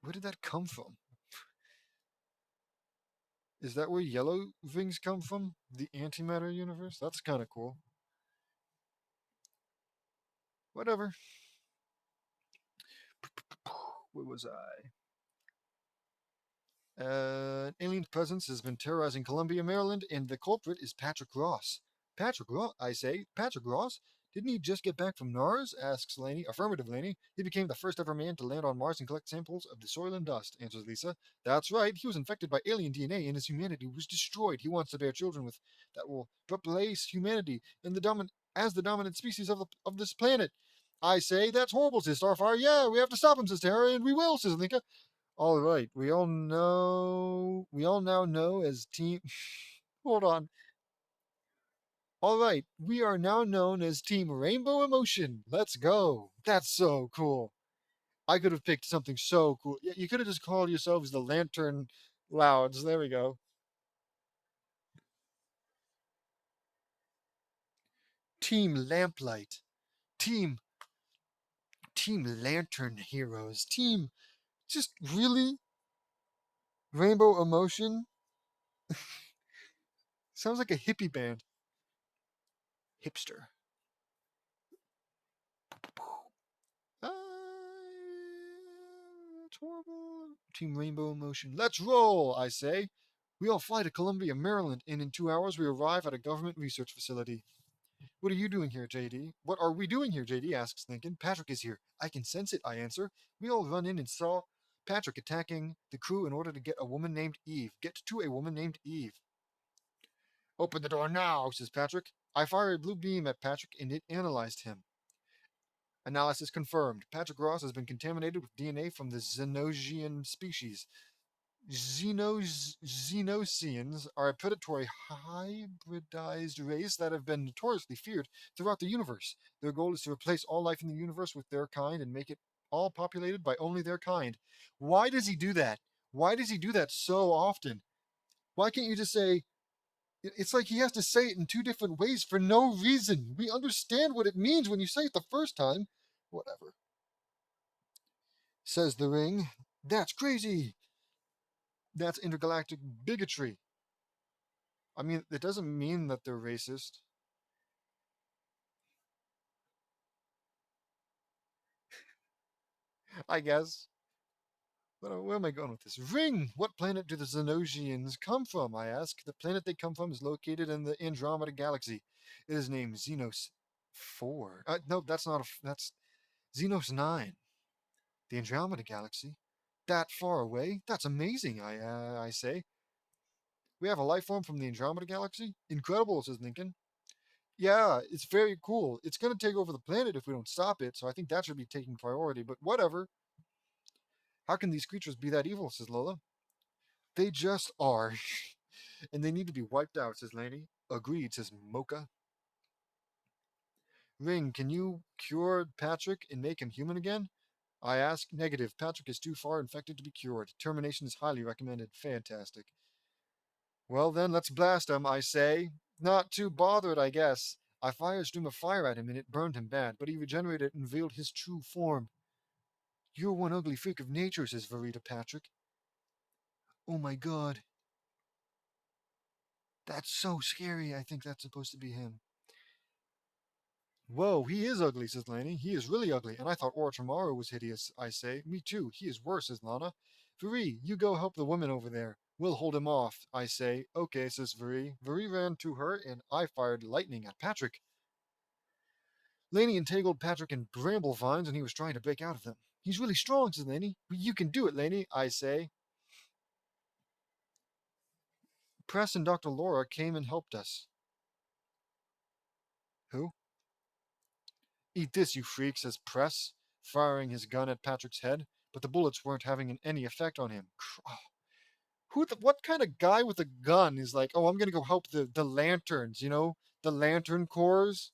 Where did that come from? Is that where yellow rings come from? The antimatter universe? That's kind of cool. Whatever. Where was I? An alien presence has been terrorizing Columbia, Maryland, and the culprit is Patrick Ross. Patrick Ross, I say, Patrick Ross? Didn't he just get back from Mars? Asks Laney. Affirmative, Laney. He became the first ever man to land on Mars and collect samples of the soil and dust, answers Lisa. That's right. He was infected by alien DNA and his humanity was destroyed. He wants to bear children with that will replace humanity and as the dominant species of this planet. I say, that's horrible, says Starfire. Yeah, we have to stop him, says Terra, and we will, says Linka. All right, we all now know as Team. Hold on. All right, we are now known as Team Rainbow Emotion. Let's go. That's so cool. I could have picked something so cool. You could have just called yourselves the Lantern Louds. There we go. Team Lamplight. Team Team Lantern Heroes. Team just really Rainbow Emotion. Sounds like a hippie band. Hipster. Ah, it's horrible. Team Rainbow Emotion. Let's roll, I say. We all fly to Columbia, Maryland, and in 2 hours we arrive at a government research facility. What are you doing here, JD? What are we doing here, JD asks Lincoln. Patrick is here. I can sense it, I answer. We all run in and saw Patrick attacking the crew in order to get a woman named Eve. Get to a woman named Eve. Open the door now, says Patrick. I fire a blue beam at Patrick and it analyzed him. Analysis confirmed. Patrick Ross has been contaminated with DNA from the Xenosian species. Xenosians are a predatory hybridized race that have been notoriously feared throughout the universe. Their goal is to replace all life in the universe with their kind and make it all populated by only their kind. Why does he do that? Why does he do that so often? Why can't you just say, it's like he has to say it in two different ways for no reason. We understand what it means when you say it the first time. Whatever. Says the ring. That's crazy. That's intergalactic bigotry. I mean, it doesn't mean that they're racist. I guess. But where am I going with this? Ring! What planet do the Xenosians come from? I ask. The planet they come from is located in the Andromeda Galaxy. It is named Xenos 4. No, that's not that's Xenos 9. The Andromeda Galaxy? That far away? That's amazing, I say. We have a life form from the Andromeda Galaxy? Incredible, says Lincoln. Yeah, it's very cool. It's going to take over the planet if we don't stop it, so I think that should be taking priority, but whatever. How can these creatures be that evil, says Lola. They just are. And they need to be wiped out, says Laney. Agreed, says Mocha. Ring, can you cure Patrick and make him human again? I ask. Negative. Patrick is too far infected to be cured. Termination is highly recommended. Fantastic. Well then, let's blast him, I say. Not too bothered, I guess. I fire a stream of fire at him and it burned him bad, but he regenerated and revealed his true form. You're one ugly freak of nature, says Verita Patrick. Oh my god. That's so scary. I think that's supposed to be him. Whoa, he is ugly, says Laney. He is really ugly, and I thought Orochimaru was hideous, I say. Me too, he is worse, says Lana. Viri, you go help the woman over there. We'll hold him off, I say. Okay, says Vuri. Vuri ran to her, and I fired lightning at Patrick. Laney entangled Patrick in bramble vines, and he was trying to break out of them. He's really strong, says Laney. You can do it, Laney, I say. Press and Dr. Laura came and helped us. Who? Eat this, you freak, says Press, firing his gun at Patrick's head, but the bullets weren't having any effect on him. Oh, what kind of guy with a gun is like, oh, I'm going to go help the lanterns, the lantern corps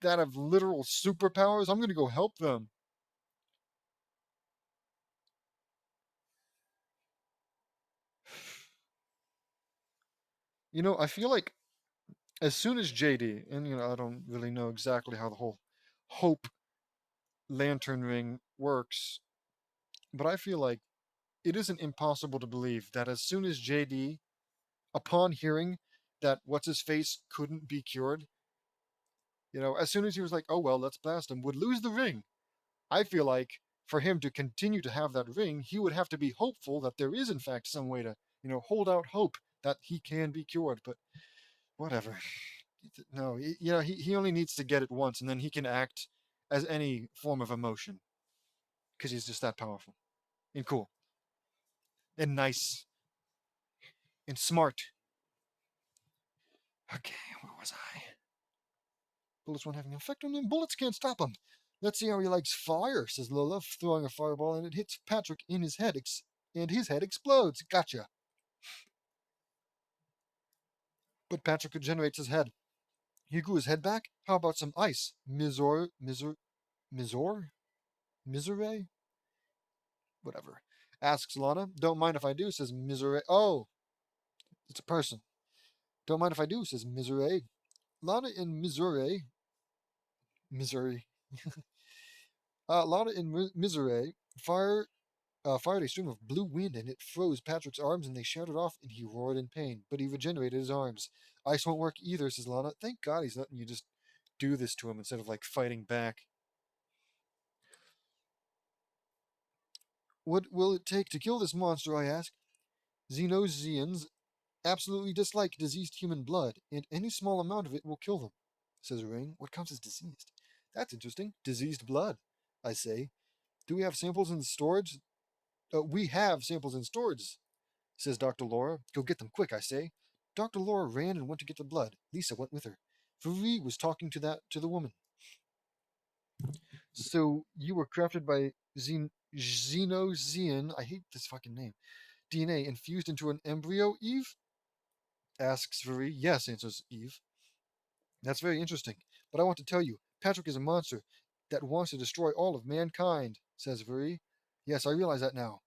that have literal superpowers? I'm going to go help them. I feel like as soon as JD, and I don't really know exactly how the whole Hope lantern ring works, but I feel like it isn't impossible to believe that as soon as JD, upon hearing that what's his face couldn't be cured, as soon as he was like, oh well, let's blast him, would lose the ring. I feel like for him to continue to have that ring, he would have to be hopeful that there is in fact some way to, hold out hope that he can be cured. But whatever. No, he only needs to get it once, and then he can act as any form of emotion because he's just that powerful and cool and nice and smart. Okay, where was I? Bullets won't have an effect on him. Bullets can't stop him. Let's see how he likes fire, says Lola, throwing a fireball, and it hits Patrick in his head, and his head explodes. Gotcha. But Patrick regenerates his head. He grew his head back. How about some ice? Mizor? Misery? Whatever. Asks Lana. Don't mind if I do, says Misery. Oh, it's a person. Don't mind if I do, says Misery. Lana in Missouri. Lana in Misery fired a stream of blue wind, and it froze Patrick's arms, and they shouted off, and he roared in pain. But he regenerated his arms. Ice won't work either, says Lana. Thank God he's letting you just do this to him instead of like fighting back. What will it take to kill this monster, I ask. Xenosians absolutely dislike diseased human blood, and any small amount of it will kill them, says Ring. What counts as diseased? That's interesting. Diseased blood, I say. Do we have samples in storage? We have samples in storage, says Dr. Laura. Go get them quick, I say. Dr. Laura ran and went to get the blood. Lisa went with her. Marie was talking to the woman. So you were crafted by Xenosian, I hate this fucking name, DNA infused into an embryo, Eve? Asks Viri. Yes, answers Eve. That's very interesting. But I want to tell you, Patrick is a monster that wants to destroy all of mankind, says Viri. Yes, I realize that now.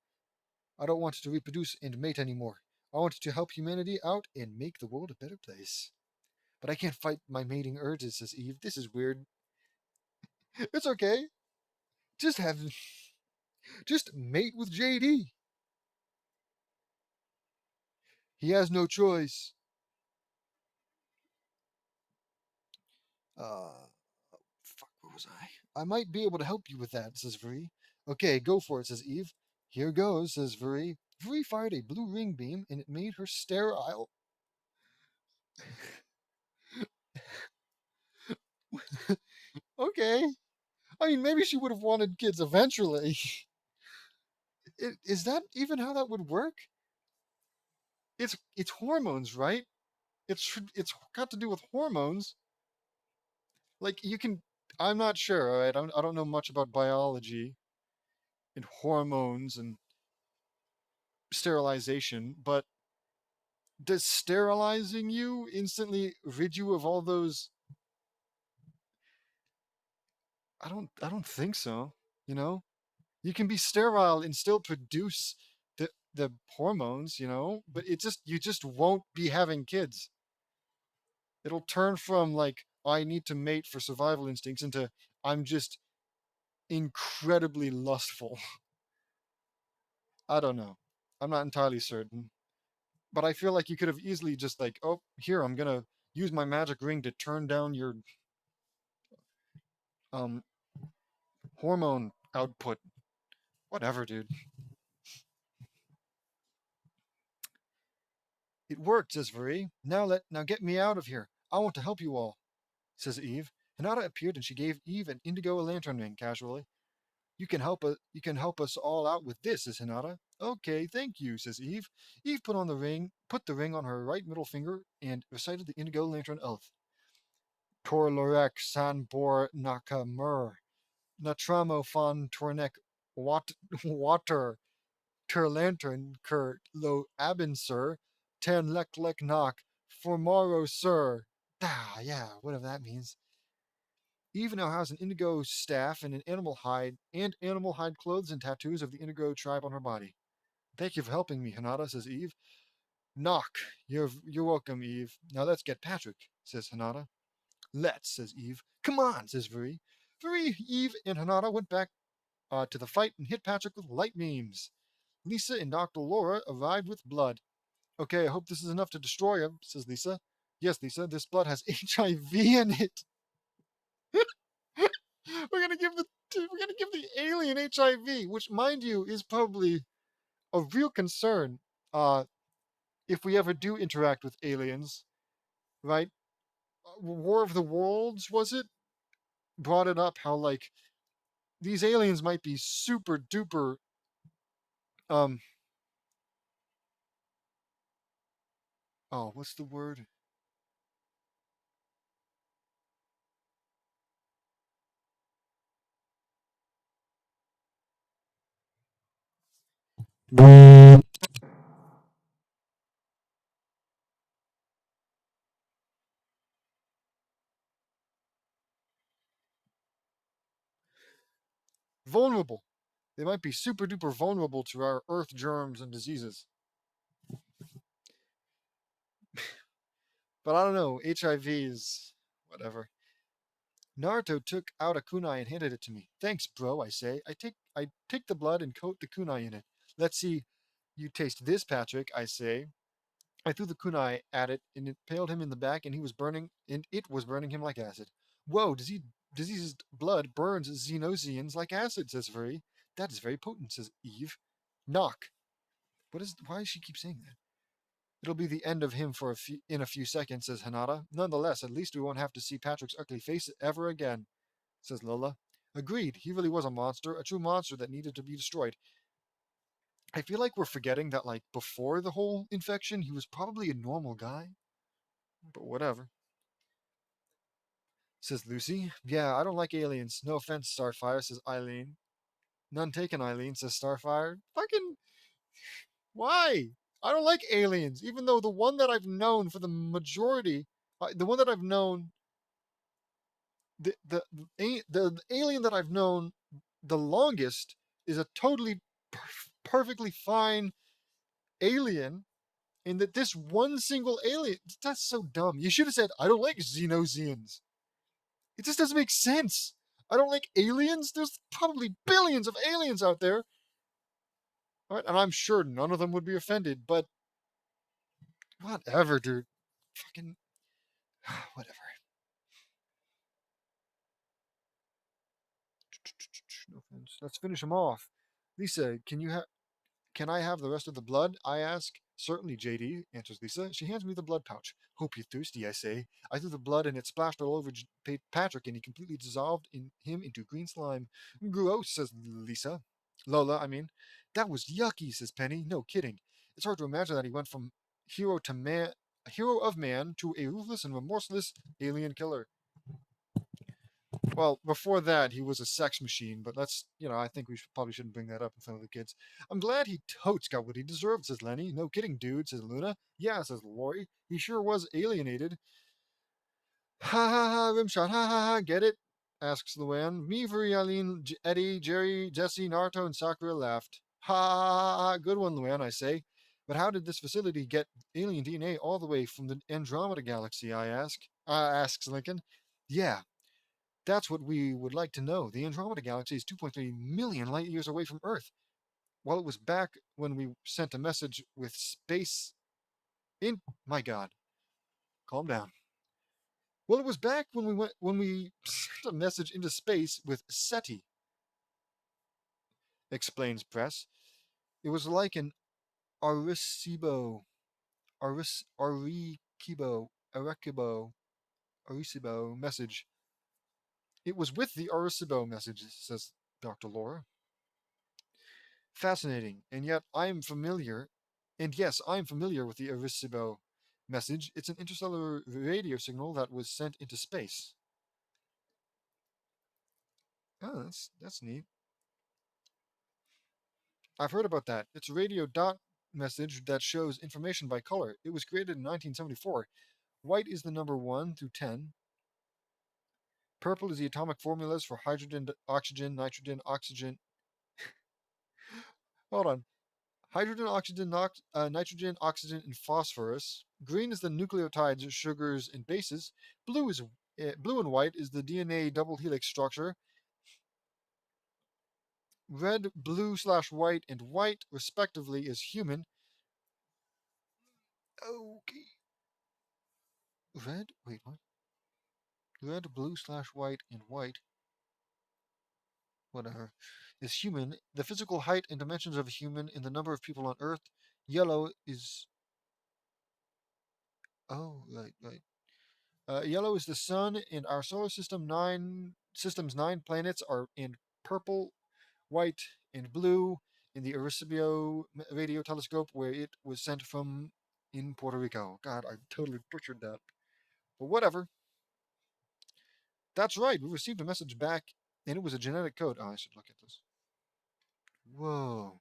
I don't want to reproduce and mate anymore. I want to help humanity out and make the world a better place. But I can't fight my mating urges, says Eve. This is weird. It's okay. Just have just mate with JD. He has no choice. Uh Fuck, where was I? I might be able to help you with that, says Vri. Okay, go for it, says Eve. Here goes, says Vri. Vri fired a blue ring beam, and it made her sterile. Okay. I mean, maybe she would have wanted kids eventually. Is that even how that would work? It's hormones, right? It's got to do with hormones. Like you can. I'm not sure. All right, I don't know much about biology and hormones and sterilization, but does sterilizing you instantly rid you of all those? I don't think so. You know, you can be sterile and still produce the hormones, but you just won't be having kids. It'll turn from like I need to mate for survival instincts into I'm just incredibly lustful. I don't know. I'm not entirely certain. But I feel like you could have easily just like, oh, here I'm gonna use my magic ring to turn down your um hormone output. Whatever, dude. It worked, says Marie. Now get me out of here. I want to help you all, says Eve. Hinata appeared and she gave Eve an indigo lantern ring casually. You can help us all out with this, says Hinata. Okay, thank you, says Eve. Eve put the ring on her right middle finger, and recited the indigo lantern oath. Tor lorek san bor nakamur. Natramo fan tornek water. Ter lantern ker lo abin sir. Ten lek knock. Formaro sir. Ah, yeah, whatever that means. Eve now has an indigo staff and animal hide clothes and tattoos of the indigo tribe on her body. Thank you for helping me, Hinata, says Eve. Knock. You're welcome, Eve. Now let's get Patrick, says Hinata. Let's, says Eve. Come on, says Vuri. Vuri, Eve, and Hinata went back to the fight and hit Patrick with light beams. Lisa and Dr. Laura arrived with blood. Okay, I hope this is enough to destroy him, says Lisa. Yes, Lisa, this blood has HIV in it. we're gonna give the we're gonna give the alien HIV, which, mind you, is probably a real concern. If we ever do interact with aliens, right? War of the Worlds, was it? Brought it up how, like, these aliens might be super duper um oh, what's the word? Vulnerable. They might be super duper vulnerable to our earth germs and diseases. But I don't know, HIV is whatever. Naruto took out a kunai and handed it to me. Thanks, bro, I say. I take the blood and coat the kunai in it. Let's see you taste this, Patrick, I say. I threw the kunai at it and it paled him in the back and it was burning him like acid. Whoa, diseased blood burns Xenosians like acid, says Furry. That is very potent, says Eve. Knock. Why does she keep saying that? It'll be the end of him in a few seconds, says Hanada. Nonetheless, at least we won't have to see Patrick's ugly face ever again, says Lola. Agreed, he really was a monster, a true monster that needed to be destroyed. I feel like we're forgetting that, like, before the whole infection, he was probably a normal guy. But whatever, says Lucy. Yeah, I don't like aliens. No offense, Starfire, says Eileen. None taken, Eileen, says Starfire. Fucking why? I don't like aliens, even though the one that I've known for the majority, the one that I've known, the alien that I've known the longest is a totally perfectly fine alien, and that this one single alien, that's so dumb. You should have said, I don't like Xenosians. It just doesn't make sense. I don't like aliens. There's probably billions of aliens out there. All right, and I'm sure none of them would be offended, but whatever, dude. Fucking whatever. No offense. Let's finish him off. Lisa, can I have the rest of the blood? I ask. Certainly, JD, answers Lisa. She hands me the blood pouch. Hope you're thirsty, I say. I threw the blood and it splashed all over Patrick and he completely dissolved him into green slime. Gross, says Lisa. Lola, I mean. That was yucky, says Penny. No kidding. It's hard to imagine that he went from hero to man, hero of man to a ruthless and remorseless alien killer. Well, before that, he was a sex machine, but I think probably shouldn't bring that up in front of the kids. I'm glad he totes got what he deserved, says Lenny. No kidding, dude, says Luna. Yeah, says Lori. He sure was alienated. Ha ha ha, rimshot, ha ha ha, get it? Asks Luann. Me, Vuri, Eileen, Eddie, Jerry, Jesse, Naruto, and Sakura laughed. Ha ha ha, good one, Luann, I say. But how did this facility get alien DNA all the way from the Andromeda galaxy, asks Lincoln. Yeah, that's what we would like to know. The Andromeda Galaxy is 2.3 million light years away from Earth. While it was back when we sent a message with space in my God, calm down. Well, it was back when we sent a message into space with SETI, explains Press. It was like an Arecibo Arikibo, Arekibo, Arecibo message. It was with the Arecibo message, says Dr. Laura. Fascinating, and yet I am familiar, and yes, I am familiar with the Arecibo message. It's an interstellar radio signal that was sent into space. Oh, that's neat. I've heard about that. It's a radio dot message that shows information by color. It was created in 1974. White is the number 1 through 10. Purple is the atomic formulas for hydrogen, oxygen, nitrogen, oxygen. Hold on. Hydrogen, oxygen, nitrogen, oxygen, and phosphorus. Green is the nucleotides, sugars, and bases. Blue and white is the DNA double helix structure. Red, blue slash white, and white, respectively, is human. Okay. Red? Wait, what? Red, blue slash white, and white, whatever, is human. The physical height and dimensions of a human in the number of people on Earth. Yellow is. Oh, right. Yellow is the sun, and our solar system's 9 planets are in purple, white, and blue in the Arecibo radio telescope where it was sent from in Puerto Rico. God, I totally butchered that. But whatever. That's right. We received a message back, and it was a genetic code. Oh, I should look at this. Whoa.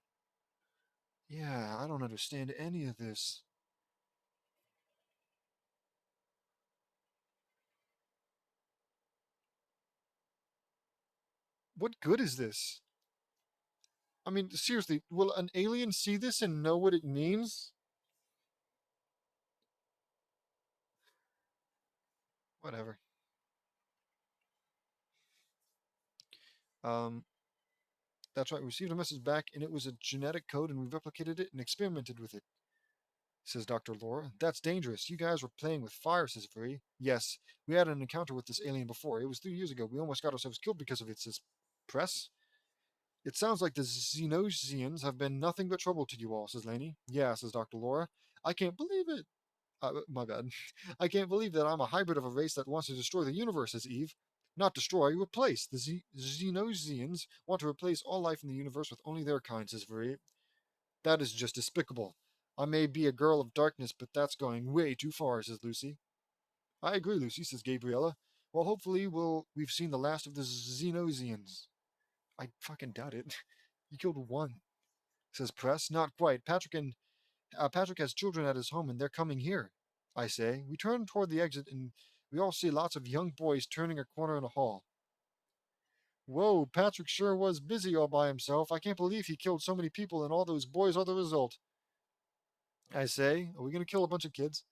Yeah, I don't understand any of this. What good is this? I mean, seriously, will an alien see this and know what it means? Whatever. Um, that's right. We received a message back, and it was a genetic code, and we replicated it and experimented with it, says Dr. Laura. That's dangerous. You guys were playing with fire, says Free. Yes, we had an encounter with this alien before. It was 3 years ago. We almost got ourselves killed because of it, says Press. It sounds like the Xenosians have been nothing but trouble to you all, says Laney. Yeah, says Dr. Laura. I can't believe it. My bad. I can't believe that I'm a hybrid of a race that wants to destroy the universe, says Eve. Not destroy, replace. The Xenosians want to replace all life in the universe with only their kind, says Marie. That is just despicable. I may be a girl of darkness, but that's going way too far, says Lucy. I agree, Lucy, says Gabriella. Well, hopefully we've seen the last of the Xenosians. I fucking doubt it. You killed one, says Press. Not quite. Patrick has children at his home, and they're coming here. I say. We turn toward the exit, and we all see lots of young boys turning a corner in a hall. Whoa, Patrick sure was busy all by himself. I can't believe he killed so many people, and all those boys are the result. I say. Are we going to kill a bunch of kids?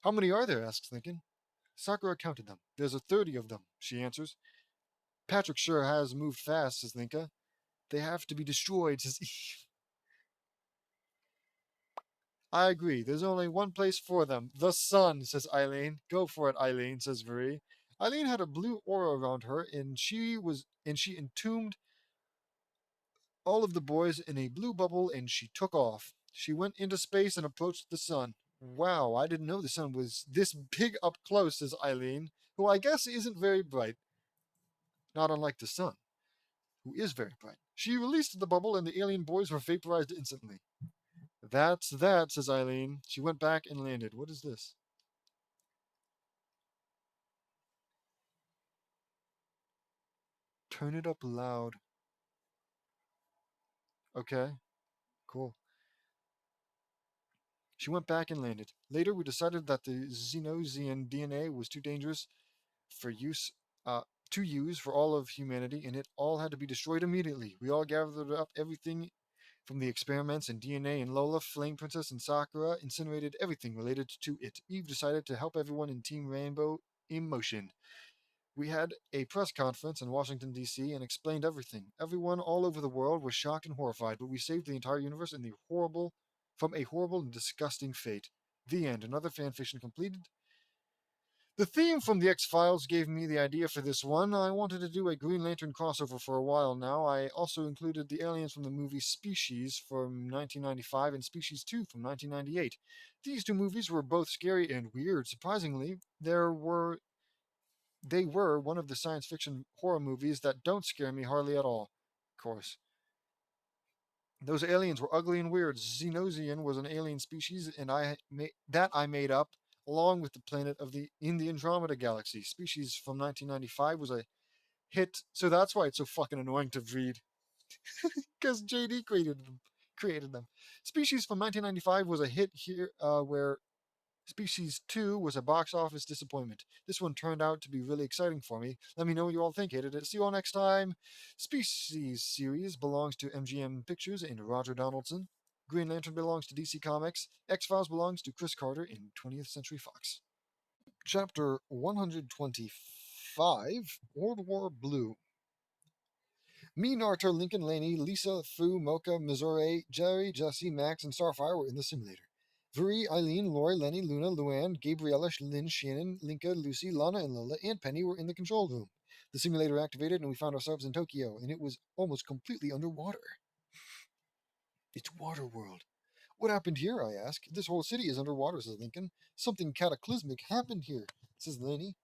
How many are there? Asks Lincoln. Sakura counted them. There's 30 of them, she answers. Patrick sure has moved fast, says Linka. They have to be destroyed, says Eve. I agree. There's only one place for them. The sun, says Eileen. Go for it, Eileen, says Marie. Eileen had a blue aura around her, and she entombed all of the boys in a blue bubble, and she took off. She went into space and approached the sun. Wow, I didn't know the sun was this big up close, says Eileen, who I guess isn't very bright, not unlike the sun, who is very bright. She released the bubble, and the alien boys were vaporized instantly. That's that, says Eileen. She went back and landed. What is this? Turn it up loud. Okay, cool. She went back and landed. Later, we decided that the Xenosian DNA was too dangerous for use, uh, to use for all of humanity, and it all had to be destroyed immediately. We all gathered up everything from the experiments and DNA, and Lola, Flame Princess, and Sakura incinerated everything related to it. Eve decided to help everyone in Team Rainbow in motion. We had a press conference in Washington, D.C., and explained everything. Everyone all over the world was shocked and horrified, but we saved the entire universe from a horrible and disgusting fate. The end. Another fan fiction completed. The theme from the X-Files gave me the idea for this one. I wanted to do a Green Lantern crossover for a while now. I also included the aliens from the movie Species from 1995 and Species 2 from 1998. These two movies were both scary and weird. Surprisingly, they were one of the science fiction horror movies that don't scare me hardly at all. Of course. Those aliens were ugly and weird. Xenosian was an alien species, and I made up, along with the planet of the in the Andromeda Galaxy. Species from 1995 was a hit, so that's why it's so fucking annoying to read, because JD created them. Species from 1995 was a hit here, where Species 2 was a box office disappointment. This one turned out to be really exciting for me. Let me know what you all think. Hated it. See you all next time. Species series belongs to MGM Pictures and Roger Donaldson. Green Lantern belongs to DC Comics. X-Files belongs to Chris Carter in 20th Century Fox. Chapter 125, World War Blue. Me, Naruto, Lincoln, Laney, Lisa, Fu, Mocha, Missouri, Jerry, Jesse, Max, and Starfire were in the simulator. Vuri, Eileen, Lori, Lenny, Luna, Luann, Gabriella, Lynn, Shannon, Linka, Lucy, Lana, and Lola, and Penny were in the control room. The simulator activated, and we found ourselves in Tokyo, and it was almost completely underwater. It's water world. What happened here, I ask. This whole city is underwater, says Lincoln. Something cataclysmic happened here, says Lenny.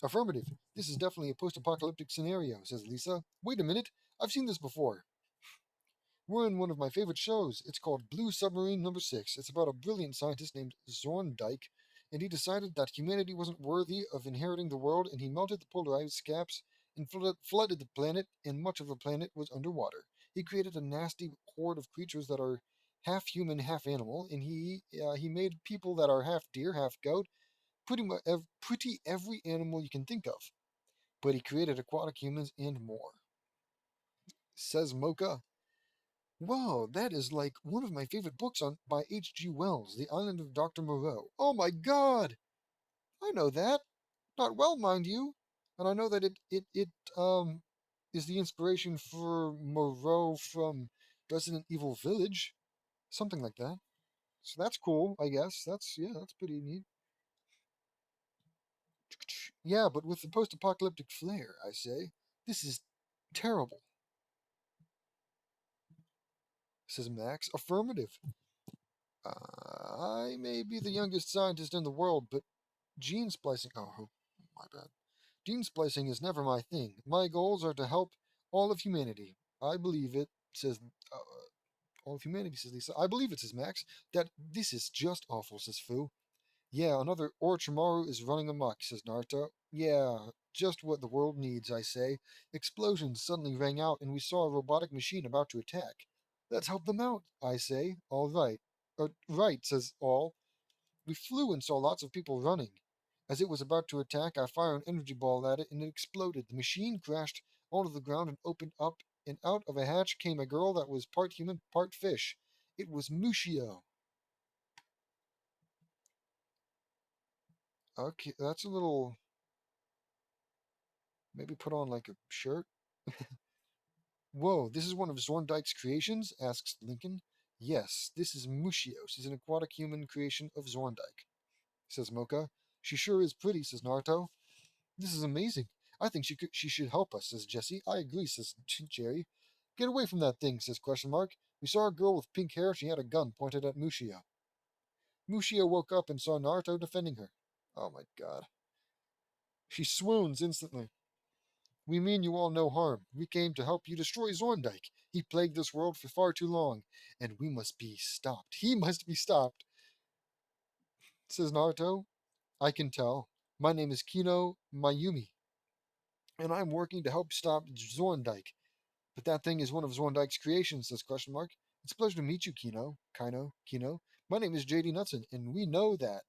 Affirmative. This is definitely a post-apocalyptic scenario, says Lisa. Wait a minute. I've seen this before. We're in one of my favorite shows. It's called Blue Submarine Number 6. It's about a brilliant scientist named Zorndike, and he decided that humanity wasn't worthy of inheriting the world, and he melted the polar ice caps and flooded the planet, and much of the planet was underwater. He created a nasty horde of creatures that are half human, half animal, and he made people that are half deer, half goat, pretty every animal you can think of. But he created aquatic humans and more. Says Mocha. Wow, that is like one of my favorite books on by H.G. Wells, The Island of Dr. Moreau. Oh my God! I know that. Not well, mind you. And I know that it is the inspiration for Moreau from Resident Evil Village. Something like that. So that's cool, I guess. That's pretty neat. Yeah, but with the post apocalyptic flair, I say. This is terrible, says Max. Affirmative. I may be the youngest scientist in the world, but gene splicing. Oh, my bad. Gene splicing is never my thing. My goals are to help all of humanity. I believe it, says. All of humanity, says Lisa. I believe it, says Max. That this is just awful, says Fu. Yeah, another Orochimaru is running amok, says Naruto. Yeah, just what the world needs, I say. Explosions suddenly rang out, and we saw a robotic machine about to attack. Let's help them out, I say. All right. Right, says All. We flew and saw lots of people running. As it was about to attack, I fired an energy ball at it, and it exploded. The machine crashed onto the ground and opened up, and out of a hatch came a girl that was part human, part fish. It was Mushio. Okay, that's a little. Maybe put on like a shirt. Whoa, this is one of Zorndike's creations? Asks Lincoln. Yes, this is Mushio. She's an aquatic human creation of Zorndike, says Mocha. She sure is pretty, says Naruto. This is amazing. I think she should help us, says Jesse. I agree, says Jerry. Get away from that thing, says question mark. We saw a girl with pink hair. She had a gun pointed at Mushio. Mushio woke up and saw Naruto defending her. Oh my god. She swoons instantly. We mean you all no harm. We came to help you destroy Zorndike. He plagued this world for far too long, and we must be stopped. He must be stopped, says Naruto. I can tell. My name is Kino Mayumi, and I'm working to help stop Zorndike. But that thing is one of Zorndike's creations, says question mark. It's a pleasure to meet you, Kino. My name is JD Nutson, and we know that.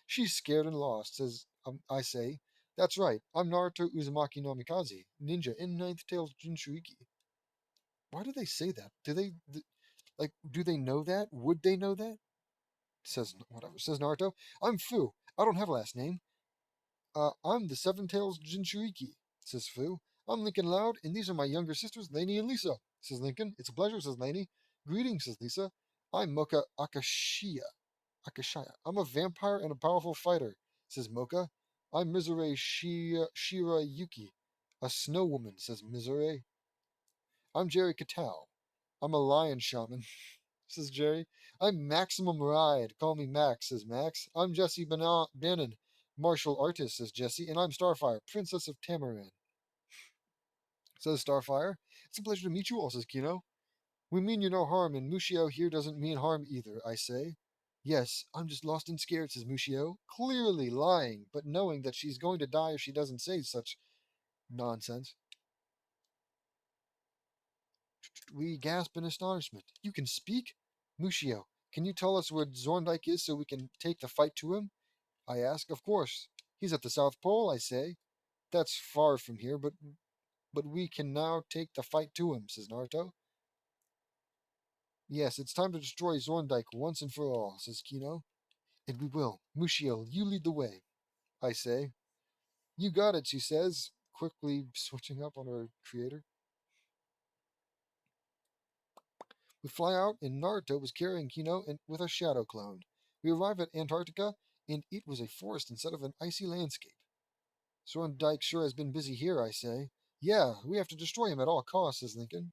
She's scared and lost, says I say. That's right. I'm Naruto Uzumaki no Mikaze, ninja in Ninth Tail's Jinchuriki. Why do they say that? Do they know that? Would they know that? Says whatever. Says Naruto. I'm Fu. I don't have a last name. I'm the Seven Tails Jinchuriki, says Fu. I'm Lincoln Loud, and these are my younger sisters, Lainey and Lisa, says Lincoln. It's a pleasure, says Lainey. Greetings, says Lisa. I'm Mocha Akashia. I'm a vampire and a powerful fighter, says Mocha. I'm Mizore Shirayuki, a snow woman, says Mizore. I'm Jerry Katao. I'm a lion shaman, says Jerry. I'm Maximum Ride. Call me Max, says Max. I'm Jesse Bannon, martial artist, says Jesse. And I'm Starfire, Princess of Tamaran, says Starfire. It's a pleasure to meet you all, says Kino. We mean you no harm, and Mushio here doesn't mean harm either, I say. Yes, I'm just lost and scared, says Mushio, clearly lying, but knowing that she's going to die if she doesn't say such nonsense. We gasp in astonishment. You can speak? Mushio, can you tell us where Zorndike is so we can take the fight to him? I ask. Of course. He's at the South Pole, I say. That's far from here, but we can now take the fight to him, says Naruto. Yes, it's time to destroy Zorndike once and for all, says Kino. And we will. Mushio, you lead the way, I say. You got it, she says, quickly switching up on her creator. We fly out, and Naruto was carrying Kino with a shadow clone. We arrive at Antarctica, and it was a forest instead of an icy landscape. Thorndike sure has been busy here, I say. Yeah, we have to destroy him at all costs, says Lincoln.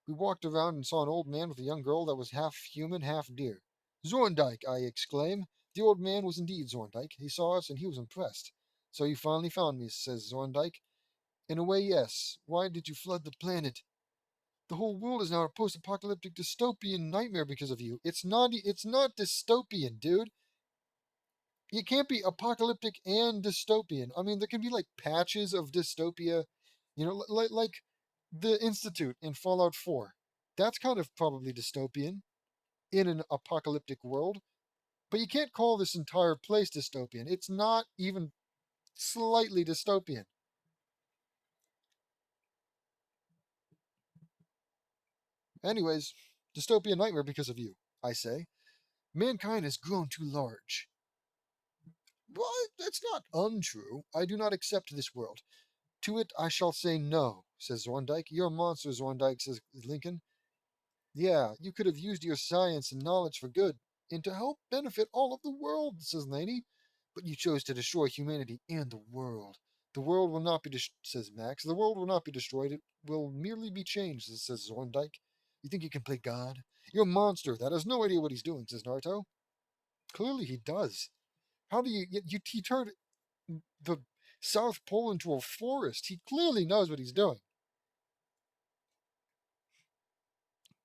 We walked around and saw an old man with a young girl that was half human, half deer. Zorndike, I exclaim. The old man was indeed Zorndike. He saw us, and he was impressed. So you finally found me, says Zorndike. In a way, yes. Why did you flood the planet? The whole world is now a post-apocalyptic dystopian nightmare because of you. It's not dystopian, dude. You can't be apocalyptic and dystopian. I mean, there can be like patches of dystopia, like the Institute in Fallout 4. That's kind of probably dystopian in an apocalyptic world, but you can't call this entire place dystopian. It's not even slightly dystopian. Anyways, dystopian nightmare because of you, I say. Mankind has grown too large. Well, that's not untrue. I do not accept this world. To it I shall say no, says Zorndike. You're a monster, Zorndike, says Lincoln. Yeah, you could have used your science and knowledge for good, and to help benefit all of the world, says Laney. But you chose to destroy humanity and the world. The world will not be, says Max. The world will not be destroyed. It will merely be changed, says Zorndike. You think you can play God? You're a monster that has no idea what he's doing, says Naruto. Clearly he does. How do he turned the South Pole into a forest? He clearly knows what he's doing.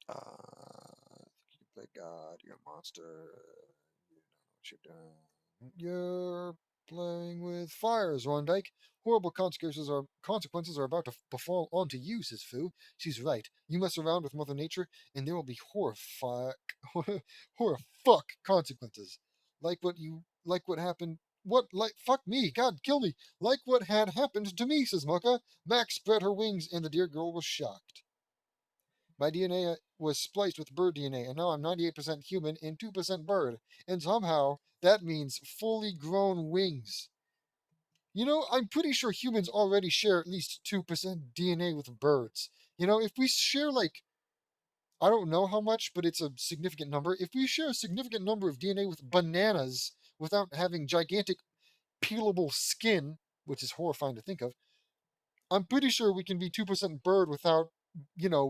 You can play God. You're a monster. You don't know what you're doing. You're playing with fire, Zorndike. Horrible consequences are about to befall onto you, says Fu. She's right. You mess around with Mother Nature, and there will be horrifuck consequences. Like what happened. What like fuck me? God kill me! Like what had happened to me, says Mocha. Max spread her wings, and the dear girl was shocked. My DNA was spliced with bird DNA, and now I'm 98% human and 2% bird. And somehow that means fully grown wings. I'm pretty sure humans already share at least 2% DNA with birds. If we share, like, I don't know how much, but it's a significant number. If we share a significant number of DNA with bananas without having gigantic peelable skin, which is horrifying to think of, I'm pretty sure we can be 2% bird without,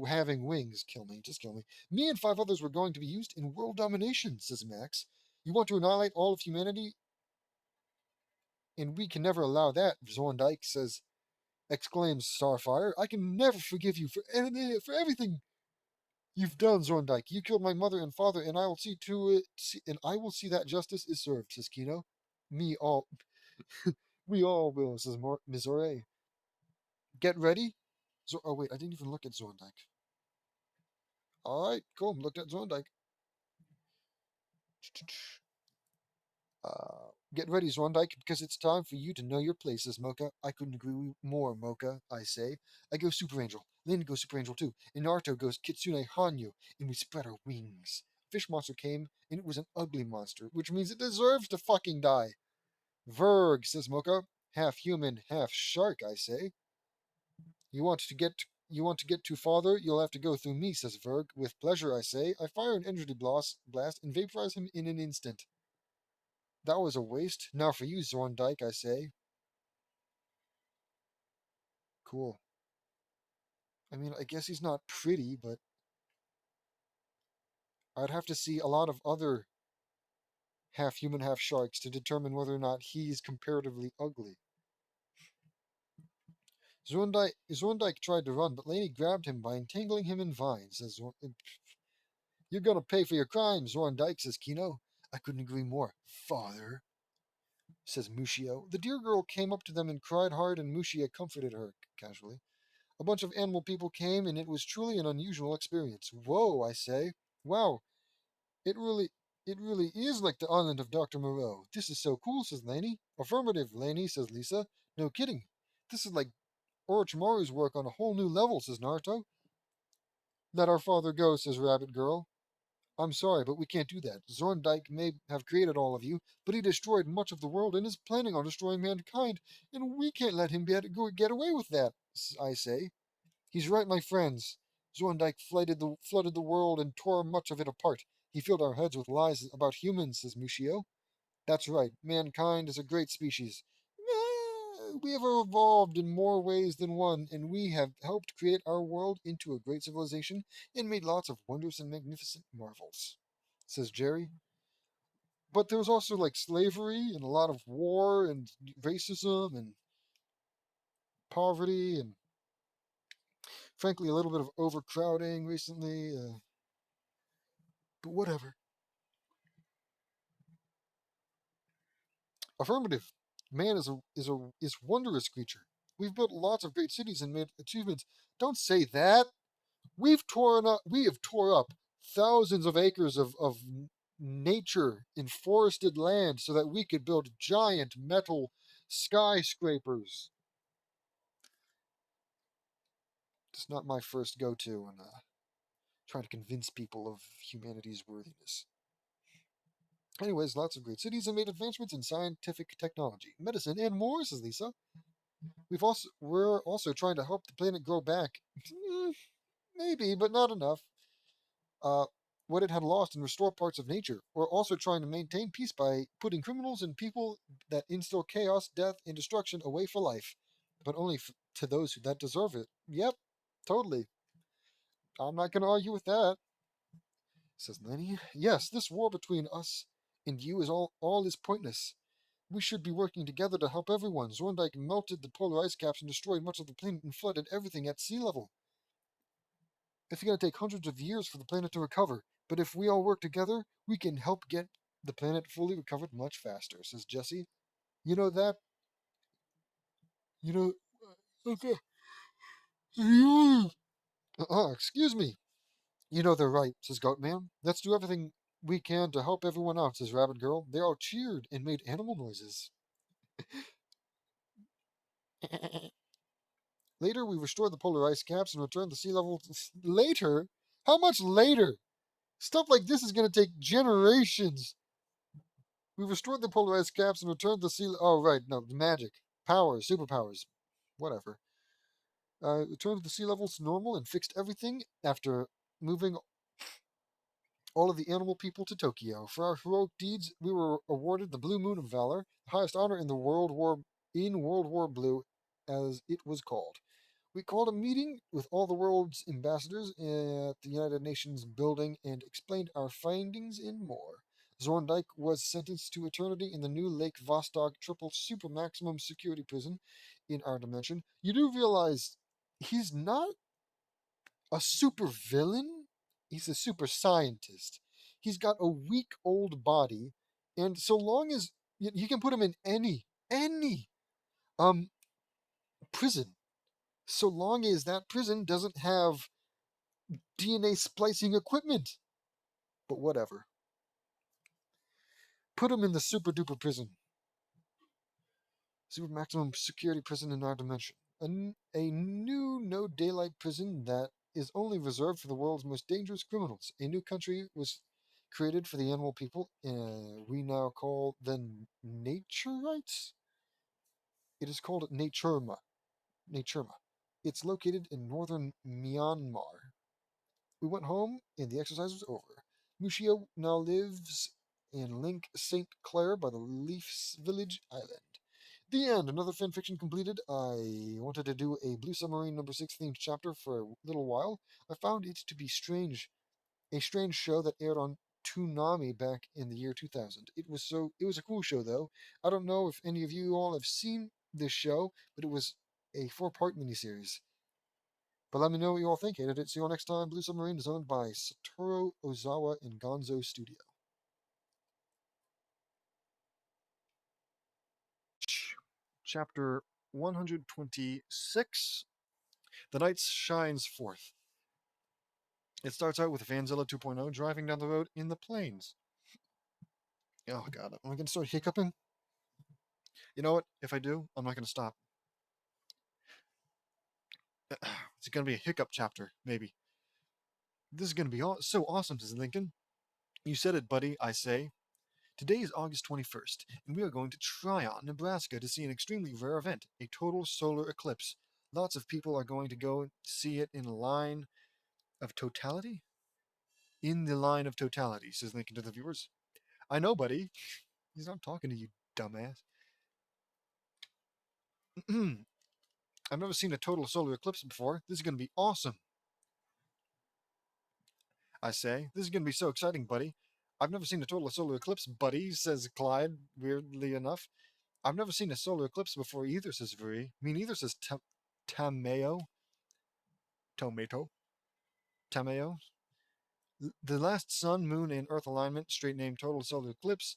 having wings. Kill me. Just kill me. Me and 5 others were going to be used in world domination, says Max. You want to annihilate all of humanity? And we can never allow that, Zorndike exclaims Starfire. I can never forgive you for everything you've done, Zorndike. You killed my mother and father, and I will see to it, and I will see that justice is served, says Kino. Me all, we all will, says Mizore. Get ready. Oh wait, I didn't even look at Zorndike. All right, cool. Looked at Zorndike. Get ready, Zorndike, because it's time for you to know your places, Mocha. I couldn't agree more, Mocha, I say. I go Super Angel. Lin goes Super Angel too. And Naruto goes Kitsune Hanyu, and we spread our wings. Fish monster came, and it was an ugly monster, which means it deserves to fucking die. Verg, says Mocha. Half human, half shark, I say. You want to get to father? You'll have to go through me, says Verg. With pleasure, I say. I fire an energy blast and vaporize him in an instant. That was a waste. Now for you, Zorndike, I say. Cool. I mean, I guess he's not pretty, but I'd have to see a lot of other half human, half sharks to determine whether or not he's comparatively ugly. Zorndike tried to run, but Laney grabbed him by entangling him in vines. You're gonna pay for your crimes, Zorndike, says Kino. I couldn't agree more. Father, says Mushio. The dear girl came up to them and cried hard, and Mushia comforted her casually. A bunch of animal people came, and it was truly an unusual experience. Whoa, I say. Wow, it really it really is like the island of Dr. Moreau. This is so cool, says Laney. Affirmative, Laney, says Lisa. No kidding. This is like Orochimaru's work on a whole new level, says Naruto. Let our father go, says Rabbit Girl. I'm sorry, but we can't do that. Zorndike may have created all of you, but he destroyed much of the world and is planning on destroying mankind, and we can't let him get away with that, I say. He's right, my friends. Zorndike flooded the world and tore much of it apart. He filled our heads with lies about humans, says Mushio. That's right. Mankind is a great species. We have evolved in more ways than one, and we have helped create our world into a great civilization and made lots of wondrous and magnificent marvels, says Jerry. But there was also like slavery and a lot of war and racism and poverty and frankly a little bit of overcrowding recently. But whatever. Affirmative. Man is wondrous creature. We've built lots of great cities and made achievements. Don't say that. We have tore up thousands of acres of nature in forested land so that we could build giant metal skyscrapers. It's not my first go-to when trying to convince people of humanity's worthiness. Anyways, lots of great cities and made advancements in scientific technology, medicine, and more, says Lisa. We're also trying to help the planet grow back. Maybe, but not enough. Uh, what it had lost and restore parts of nature. We're also trying to maintain peace by putting criminals and people that instill chaos, death, and destruction away for life, but only to those that deserve it. Yep, totally. I'm not going to argue with that, says Lenny. Yes, this war between us and you is all is pointless. We should be working together to help everyone. Zorndike melted the polar ice caps and destroyed much of the planet and flooded everything at sea level. It's going to take hundreds of years for the planet to recover, but if we all work together, we can help get the planet fully recovered much faster, says Jesse. You know that? You know. Okay. Excuse me. You know they're right, says Goatman. Let's do everything we can to help everyone out, says Rabbit Girl. They all cheered and made animal noises. Later, we restored the polar ice caps and returned the sea level. Later? How much later? Stuff like this is going to take generations. We restored the polar ice caps and returned the sea. Oh, right. No, the magic. Powers, superpowers. Whatever. Returned the sea levels to normal and fixed everything after moving all of the animal people to Tokyo. For our heroic deeds, we were awarded the Blue Moon of Valor, the highest honor in World War Blue, as it was called. We called a meeting with all the world's ambassadors at the United Nations building and explained our findings and more. Zorndike was sentenced to eternity in the new Lake Vostok triple super maximum security prison in our dimension. You do realize he's not a super villain, he's a super scientist. He's got a weak old body, and so long as you can put him in any um prison, so long as that prison doesn't have DNA splicing equipment. But whatever. Put him in the super duper prison. Super maximum security prison in our dimension. A new no daylight prison that is only reserved for the world's most dangerous criminals. A new country was created for the animal people. We now call them Naturites. It is called Naturema. Naturema. It's located in northern Myanmar. We went home and the exercise was over. Mushio now lives in Link St. Clair by the Leafs Village Island. The end. Another fanfiction completed. I wanted to do a Blue Submarine number 6 themed chapter for a little while. I found it to be a strange show that aired on Toonami back in the year 2000. It was a cool show though. I don't know if any of you all have seen this show, but it was a 4-part miniseries. But let me know what you all think. Hated it. See you all next time. Blue Submarine is owned by Satoru Ozawa and Gonzo Studio. Chapter 126. The night shines forth. It starts out with Vanzilla 2.0 driving down the road in the plains. Oh god, am I going to start hiccuping? You know what? If I do, I'm not going to stop. It's going to be a hiccup chapter, maybe. This is going to be so awesome, says Lincoln. You said it, buddy, I say. Today is August 21st, and we are going to Tryon, Nebraska to see an extremely rare event, a total solar eclipse. Lots of people are going to go see it in line of totality? In the line of totality, says Lincoln to the viewers. I know, buddy. He's not talking to you, dumbass. I've never seen a total solar eclipse before. This is going to be awesome. I say, this is going to be so exciting, buddy. I've never seen a total solar eclipse, buddy, says Clyde, weirdly enough. I've never seen a solar eclipse before either, says Vuri. Me neither, says Tameo. Tomato. Tameo. The last sun, moon, and earth alignment, straight name total solar eclipse,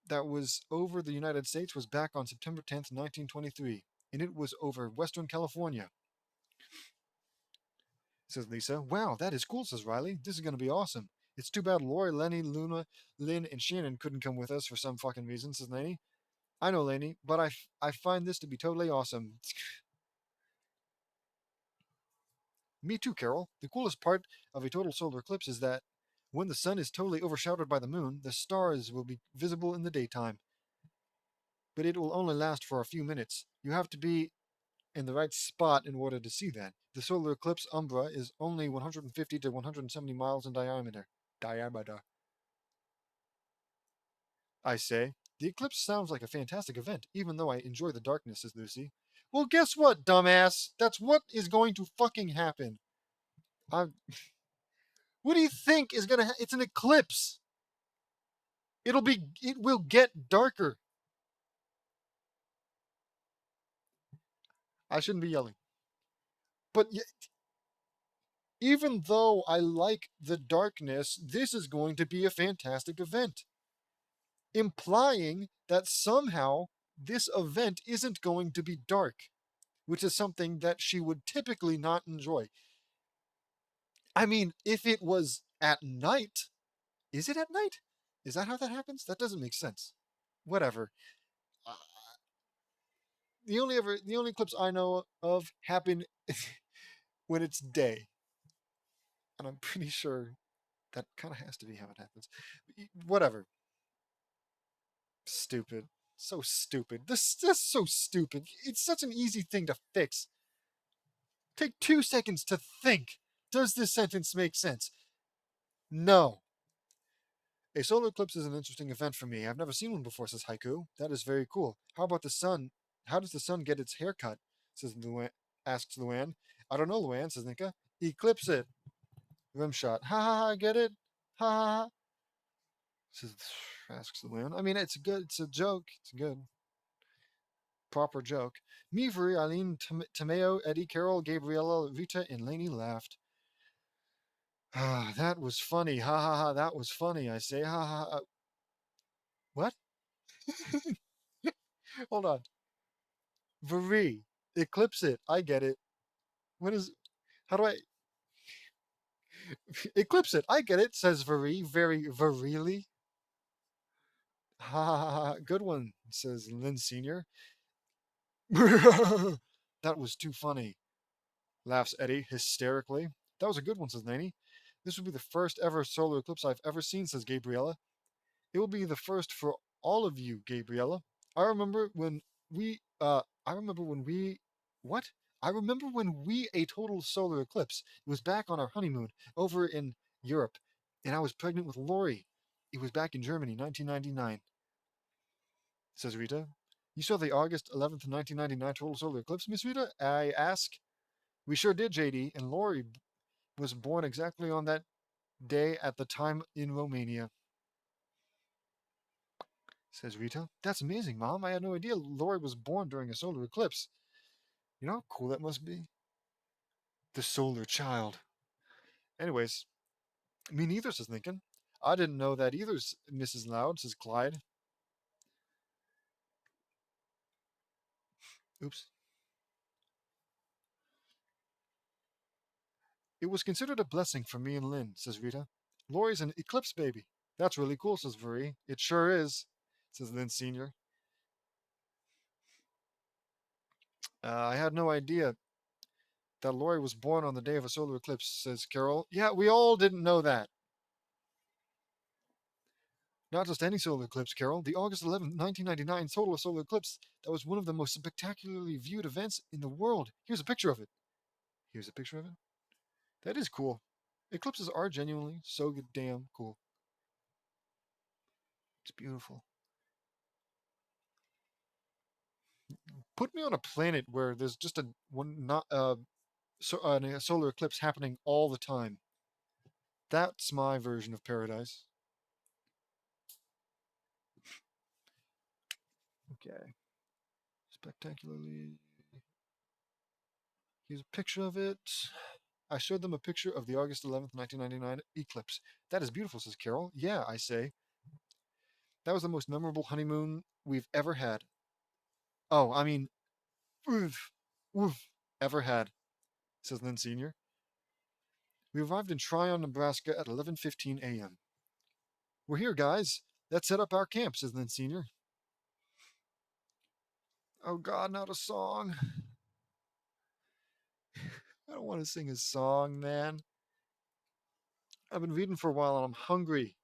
that was over the United States was back on September 10th, 1923, and it was over Western California, says Lisa. Wow, that is cool, says Riley. This is going to be awesome. It's too bad Lori, Lenny, Luna, Lynn, and Shannon couldn't come with us for some fucking reason, says Laney. I know, Laney, but I find this to be totally awesome. Me too, Carol. The coolest part of a total solar eclipse is that when the sun is totally overshadowed by the moon, the stars will be visible in the daytime. But it will only last for a few minutes. You have to be in the right spot in order to see that. The solar eclipse umbra is only 150 to 170 miles in diameter. I say. The eclipse sounds like a fantastic event, even though I enjoy the darkness, says Lucy. Well, guess what, dumbass? That's what is going to fucking happen. What do you think is gonna it's an eclipse. It will get darker. I shouldn't be yelling. But even though I like the darkness, this is going to be a fantastic event. Implying that somehow this event isn't going to be dark, which is something that she would typically not enjoy. I mean, if it was at night, is it at night? Is that how that happens? That doesn't make sense. Whatever. Uh, the only eclipse I know of happen when it's day, and I'm pretty sure that kind of has to be how it happens. Whatever. Stupid. So stupid. This so stupid. It's such an easy thing to fix. Take 2 seconds to think. Does this sentence make sense? No. A solar eclipse is an interesting event for me. I've never seen one before, says Haiku. That is very cool. How about the sun? How does the sun get its hair cut? Asks Luann. I don't know, Luann, says Nika. Eclipse it. Rimshot. Ha ha ha, get it? Ha ha ha. Says, asks Luann. I mean, it's good. It's a joke. It's a good, proper joke. Meavery, Eileen, Tameo, Eddie, Carol, Gabriella, Rita, and Lainey laughed. Ah, that was funny. Ha ha ha, that was funny. I say, ha ha ha. What? Hold on. Viri. Eclipse it. I get it. What is. How do I. Eclipse it. I get it, says Viri, very virilely. Ha ha ha. Good one, says Lynn Sr. That was too funny, laughs Eddie hysterically. That was a good one, says Nanny. This will be the first ever solar eclipse I've ever seen, says Gabriella. It will be the first for all of you, Gabriella. I remember when I remember when we what? I remember when we a total solar eclipse. It was back on our honeymoon over in Europe, and I was pregnant with Lori. It was back in Germany, 1999, says Rita. You saw the August 11th, 1999 total solar eclipse, Miss Rita? I ask. We sure did, JD, and Lori was born exactly on that day at the time in Romania, says Rita. That's amazing, Mom. I had no idea Lori was born during a solar eclipse. You know how cool that must be? The solar child. Anyways, me neither, says Lincoln. I didn't know that either, Mrs. Loud, says Clyde. Oops. It was considered a blessing for me and Lynn, says Rita. Lori's an eclipse baby. That's really cool, says Marie. It sure is, says Lynn Sr. I had no idea that Lori was born on the day of a solar eclipse, says Carol. Yeah, we all didn't know that. Not just any solar eclipse, Carol. The August 11th, 1999 total solar eclipse that was one of the most spectacularly viewed events in the world. Here's a picture of it. Here's a picture of it. That is cool. Eclipses are genuinely so damn cool. It's beautiful. Put me on a planet where there's just a solar eclipse happening all the time. That's my version of paradise. Okay. Spectacularly. Here's a picture of it. I showed them a picture of the August 11th, 1999 eclipse. That is beautiful, says Carol. Yeah, I say. That was the most memorable honeymoon we've ever had. Oh, I mean, oof, oof, ever had, says Lynn Sr. We arrived in Tryon, Nebraska at 11:15 a.m. We're here, guys. Let's set up our camp, says Lynn Sr. Oh, God, not a song. I don't want to sing a song, man. I've been reading for a while and I'm hungry.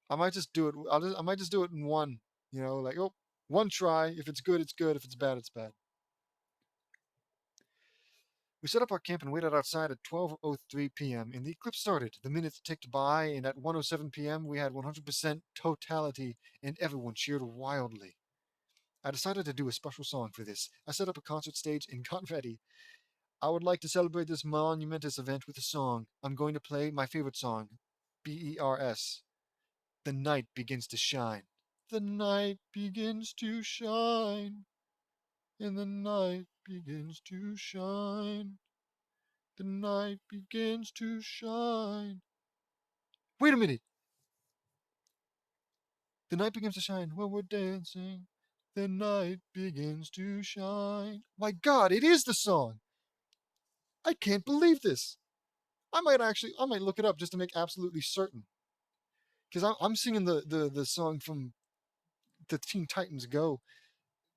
I might just do it. I might just do it in one. You know, like, oh, one try. If it's good, it's good. If it's bad, it's bad. We set up our camp and waited outside at 12:03 p.m. and the eclipse started. The minutes ticked by, and at 1:07 p.m. we had 100% totality, and everyone cheered wildly. I decided to do a special song for this. I set up a concert stage and got ready. I would like to celebrate this monumentous event with a song. I'm going to play my favorite song, BERS. The night begins to shine. The night begins to shine, and the night begins to shine. The night begins to shine. Wait a minute! The night begins to shine when we're dancing. The night begins to shine. My God, it is the song! I can't believe this! I might look it up just to make absolutely certain. Because I'm singing the song from the Teen Titans Go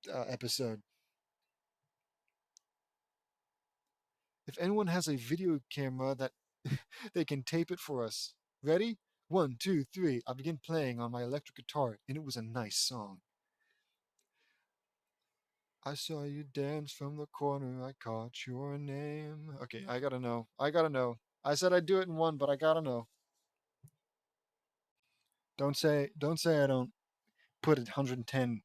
episode. If anyone has a video camera that they can tape it for us. Ready? 1, 2, 3. I begin playing on my electric guitar, and it was a nice song. I saw you dance from the corner. I caught your name. Okay, I gotta know. I gotta know. I said I'd do it in one, but I gotta know. Don't say I don't put 110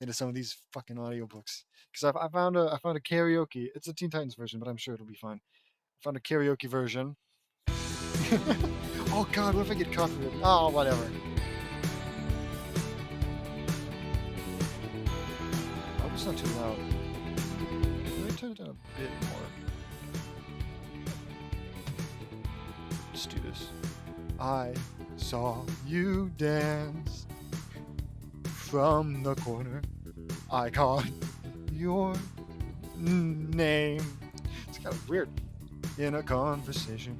into some of these fucking audiobooks. Because I found a karaoke. It's a Teen Titans version, but I'm sure it'll be fine. I found a karaoke version. Oh God, what if I get copyrighted? Oh, whatever. I hope it's not too loud. Let me turn it down a bit more. Let's do this. I saw you dance from the corner. I caught your name. It's kind of weird. In a conversation,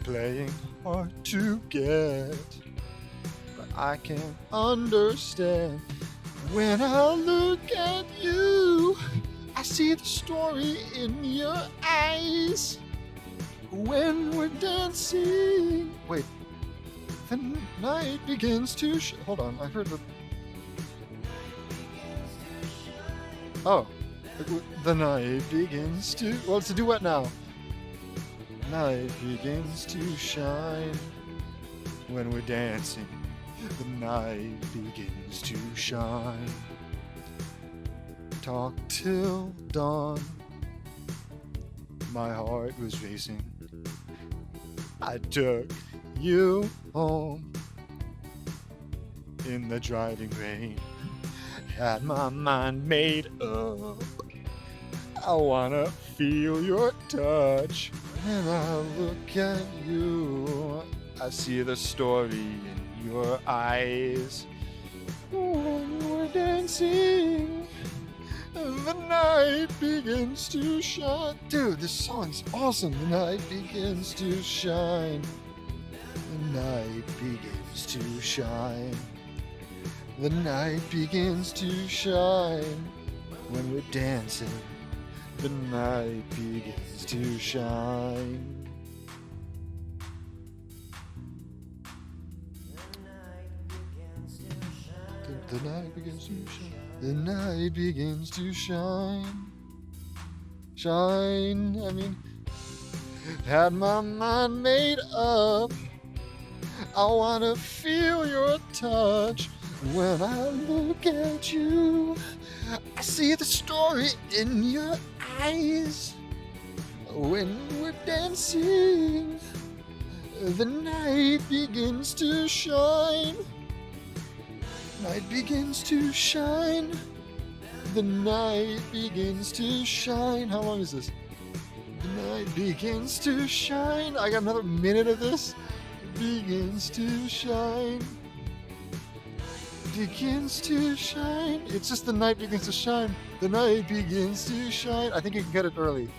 playing hard to get, but I can understand. When I look at you, I see the story in your eyes. When we're dancing, wait, the night begins to hold on, I heard the... Oh, the night begins to... Well, it's a duet now. Night begins to shine when we're dancing. The night begins to shine. Talk till dawn. My heart was racing. I took you home in the driving rain. Had my mind made up. I wanna feel your touch. When I look at you, I see the story in your eyes. When we're dancing, the night begins to shine. Dude, this song's awesome. The night begins to shine. The night begins to shine. The night begins to shine when we're dancing. The night begins to shine. The night begins to shine. The night begins to shine. Shine. I mean, had my mind made up. I wanna feel your touch. When I look at you, I see the story in your eyes. When we're dancing, the night begins to shine. Night begins to shine. The night begins to shine. How long is this? The night begins to shine. I got another minute of this. Begins to shine. Begins to shine. It's just the night begins to shine. The night begins to shine. I think you can get it early.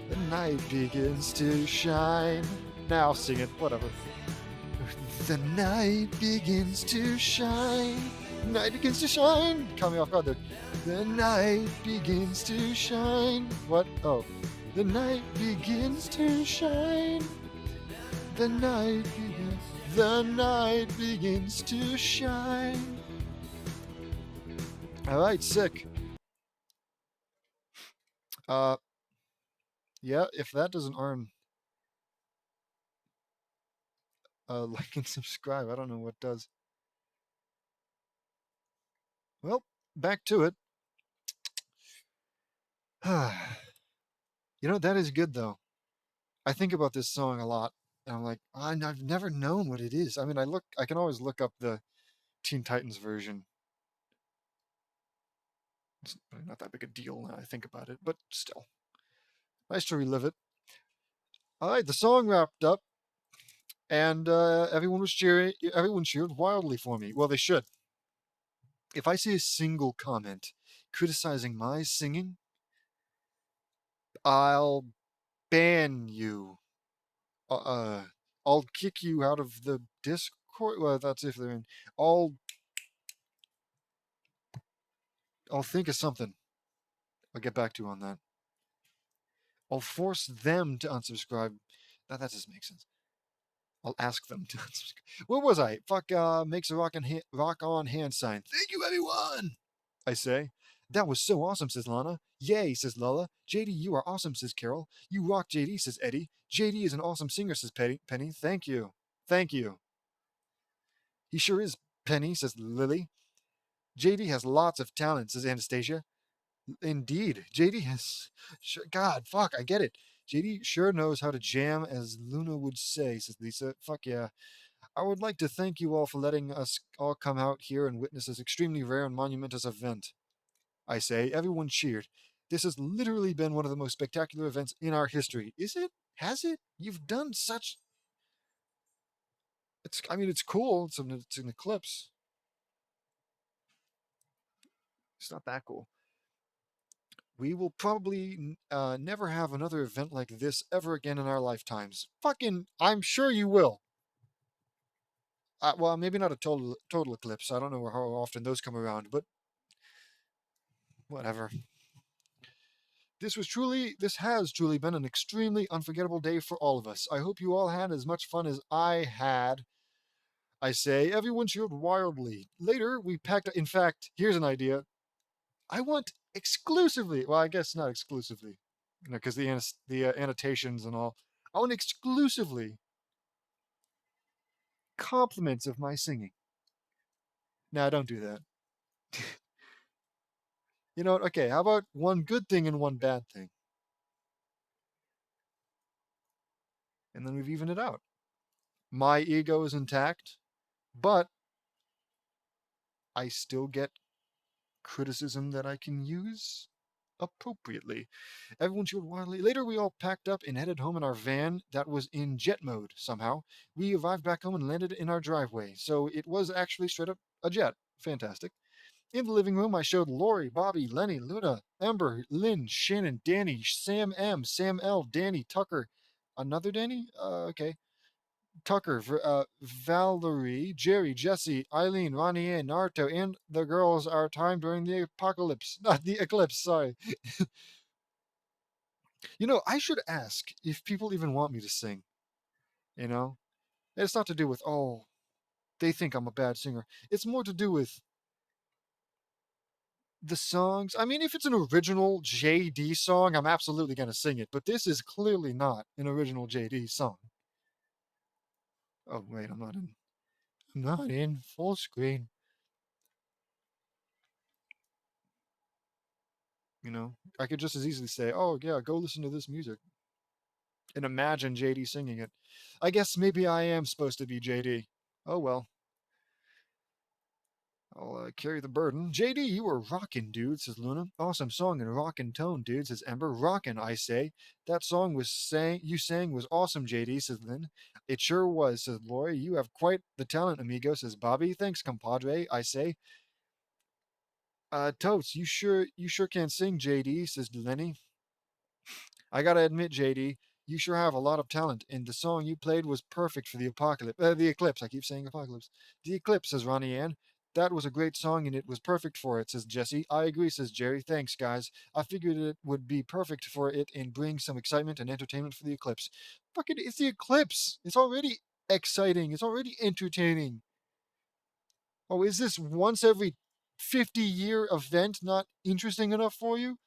The night begins to shine. Now sing it, whatever. The night begins to shine. Night begins to shine. Caught me off guard there. The night begins to shine. What? Oh. The night begins to shine. The night begins. The night begins to shine. All right, sick. Yeah, if that doesn't earn like and subscribe, I don't know what does. Well, back to it. You know, that is good though. I think about this song a lot, and I'm like, I've never known what it is. I mean, I can always look up the Teen Titans version. It's not that big a deal now I think about it, but still, nice to relive it. All right, the song wrapped up, and everyone was cheering. Everyone cheered wildly for me. Well, they should. If I see a single comment criticizing my singing, I'll ban you. I'll kick you out of the Discord. Well, that's if they're in. I'll I'll think of something. I'll get back to you on that. I'll force them to unsubscribe. That doesn't make sense. I'll ask them to unsubscribe. Where was I? Fuck, makes a rock on hand sign. Thank you, everyone! I say. That was so awesome, says Lana. Yay, says Lola. JD, you are awesome, says Carol. You rock, JD, says Eddie. JD is an awesome singer, says Penny. Thank you. Thank you. He sure is, Penny, says Lily. JD has lots of talent, says Anastasia. Indeed, JD has. God, fuck, I get it. JD sure knows how to jam, as Luna would say, says Lisa. Fuck yeah. I would like to thank you all for letting us all come out here and witness this extremely rare and monumentous event. I say, everyone cheered. This has literally been one of the most spectacular events in our history. Is it? Has it? You've done such. I mean, it's cool. It's an eclipse. It's not that cool. We will probably never have another event like this ever again in our lifetimes. Fucking, I'm sure you will. Well, maybe not a total eclipse. I don't know how often those come around, but whatever. This has truly been an extremely unforgettable day for all of us. I hope you all had as much fun as I had. I say, everyone cheered wildly. Later, we packed. In fact, here's an idea. I want exclusively. Well, I guess not exclusively, because the annotations and all. I want exclusively compliments of my singing. Nah, don't do that. You know what? Okay, how about one good thing and one bad thing? And then we've evened it out. My ego is intact, but I still get criticism that I can use appropriately. Everyone chilled wildly. Later, we all packed up and headed home in our van that was in jet mode somehow. We arrived back home and landed in our driveway, so it was actually straight up a jet. Fantastic. In the living room, I showed Lori, Bobby, Lenny, Luna, Amber, Lynn, Shannon, Danny, Sam M, Sam L, Danny, Tucker. Another Danny? Okay. Tucker, Valerie, Jerry, Jesse, Eileen, Ronnie Ann, Naruto, and the girls our time during the apocalypse. Not the eclipse, sorry. You know, I should ask if people even want me to sing, you know? It's not to do with, oh, they think I'm a bad singer. It's more to do with the songs. I mean, if it's an original JD song, I'm absolutely going to sing it, but this is clearly not an original JD song. Oh, wait, I'm not in full screen. You know, I could just as easily say, "Oh yeah, go listen to this music," and imagine JD singing it. I guess maybe I am supposed to be JD. Oh well, I'll carry the burden. JD, you were rockin', dude, says Luna. Awesome song and rockin' tone, dude, says Ember. Rockin', I say. That song was you sang was awesome, JD, says Lynn. It sure was, says Lori. You have quite the talent, amigo, says Bobby. Thanks, compadre, I say. Totes, you sure can sing, JD, says Lenny. I gotta admit, JD, you sure have a lot of talent, and the song you played was perfect for the apocalypse. The eclipse. I keep saying apocalypse. The eclipse, says Ronnie Ann. That was a great song, and it was perfect for it, says Jesse. I agree, says Jerry. Thanks, guys. I figured it would be perfect for it and bring some excitement and entertainment for the eclipse. Fucking, it's the eclipse. It's already exciting. It's already entertaining. Oh, is this once every 50-year event not interesting enough for you?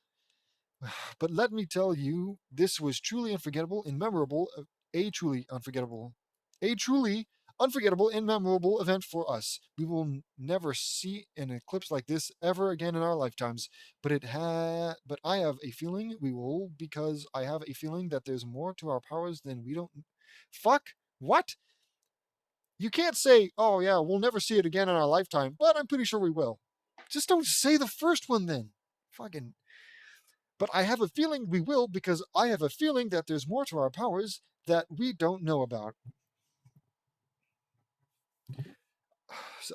But let me tell you, this was truly unforgettable and memorable. A truly unforgettable, a truly unforgettable and memorable event for us. We will never see an eclipse like this ever again in our lifetimes. But I have a feeling we will, because I have a feeling that there's more to our powers than we don't. Fuck. What? You can't say, oh yeah, we'll never see it again in our lifetime, but I'm pretty sure we will. Just don't say the first one then. Fucking, but I have a feeling we will, because I have a feeling that there's more to our powers that we don't know about.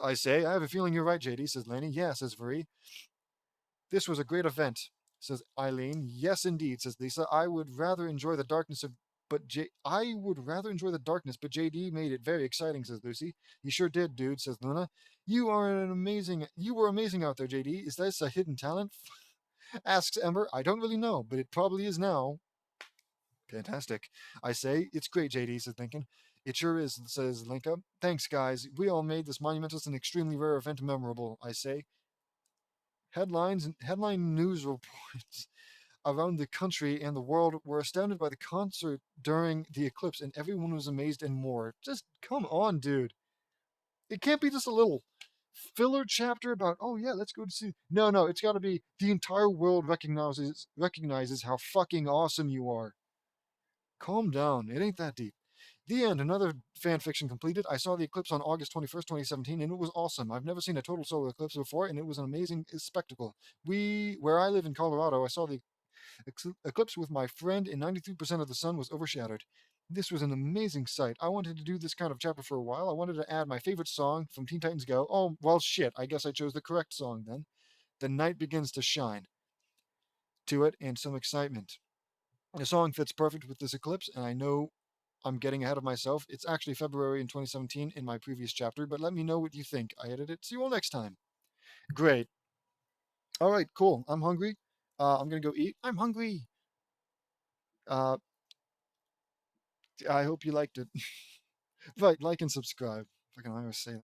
I say, I have a feeling you're right, JD, says Laney. Yeah, says Vuri. This was a great event, says Eileen. Yes, indeed, says Lisa. I would rather enjoy the darkness of I would rather enjoy the darkness, but JD made it very exciting, says Lucy. You sure did, dude, says Luna. You were amazing out there, JD. Is this a hidden talent? Asks Ember. I don't really know, but it probably is now. Fantastic. I say, it's great, JD, says Lincoln. It sure is, says Linka. Thanks, guys. We all made this monumental and extremely rare event memorable, I say. Headline news reports around the country and the world were astounded by the concert during the eclipse, and everyone was amazed and more. Just come on, dude. It can't be just a little filler chapter about, oh yeah, let's go to see. No, no, it's got to be the entire world recognizes how fucking awesome you are. Calm down. It ain't that deep. The end. Another fan fiction completed. I saw the eclipse on August 21st, 2017, and it was awesome. I've never seen a total solar eclipse before, and it was an amazing spectacle. Where I live in Colorado, I saw the eclipse with my friend, and 93% of the sun was overshadowed. This was an amazing sight. I wanted to do this kind of chapter for a while. I wanted to add my favorite song from Teen Titans Go. Oh, well, shit. I guess I chose the correct song then. The night begins to shine to it, and some excitement. The song fits perfect with this eclipse, and I know I'm getting ahead of myself. It's actually February in 2017 in my previous chapter, but let me know what you think. I edited it. See you all next time. Great. All right, cool. I'm hungry. I'm going to go eat. I'm hungry. Uh, I hope you liked it. Right, like and subscribe. If I can always say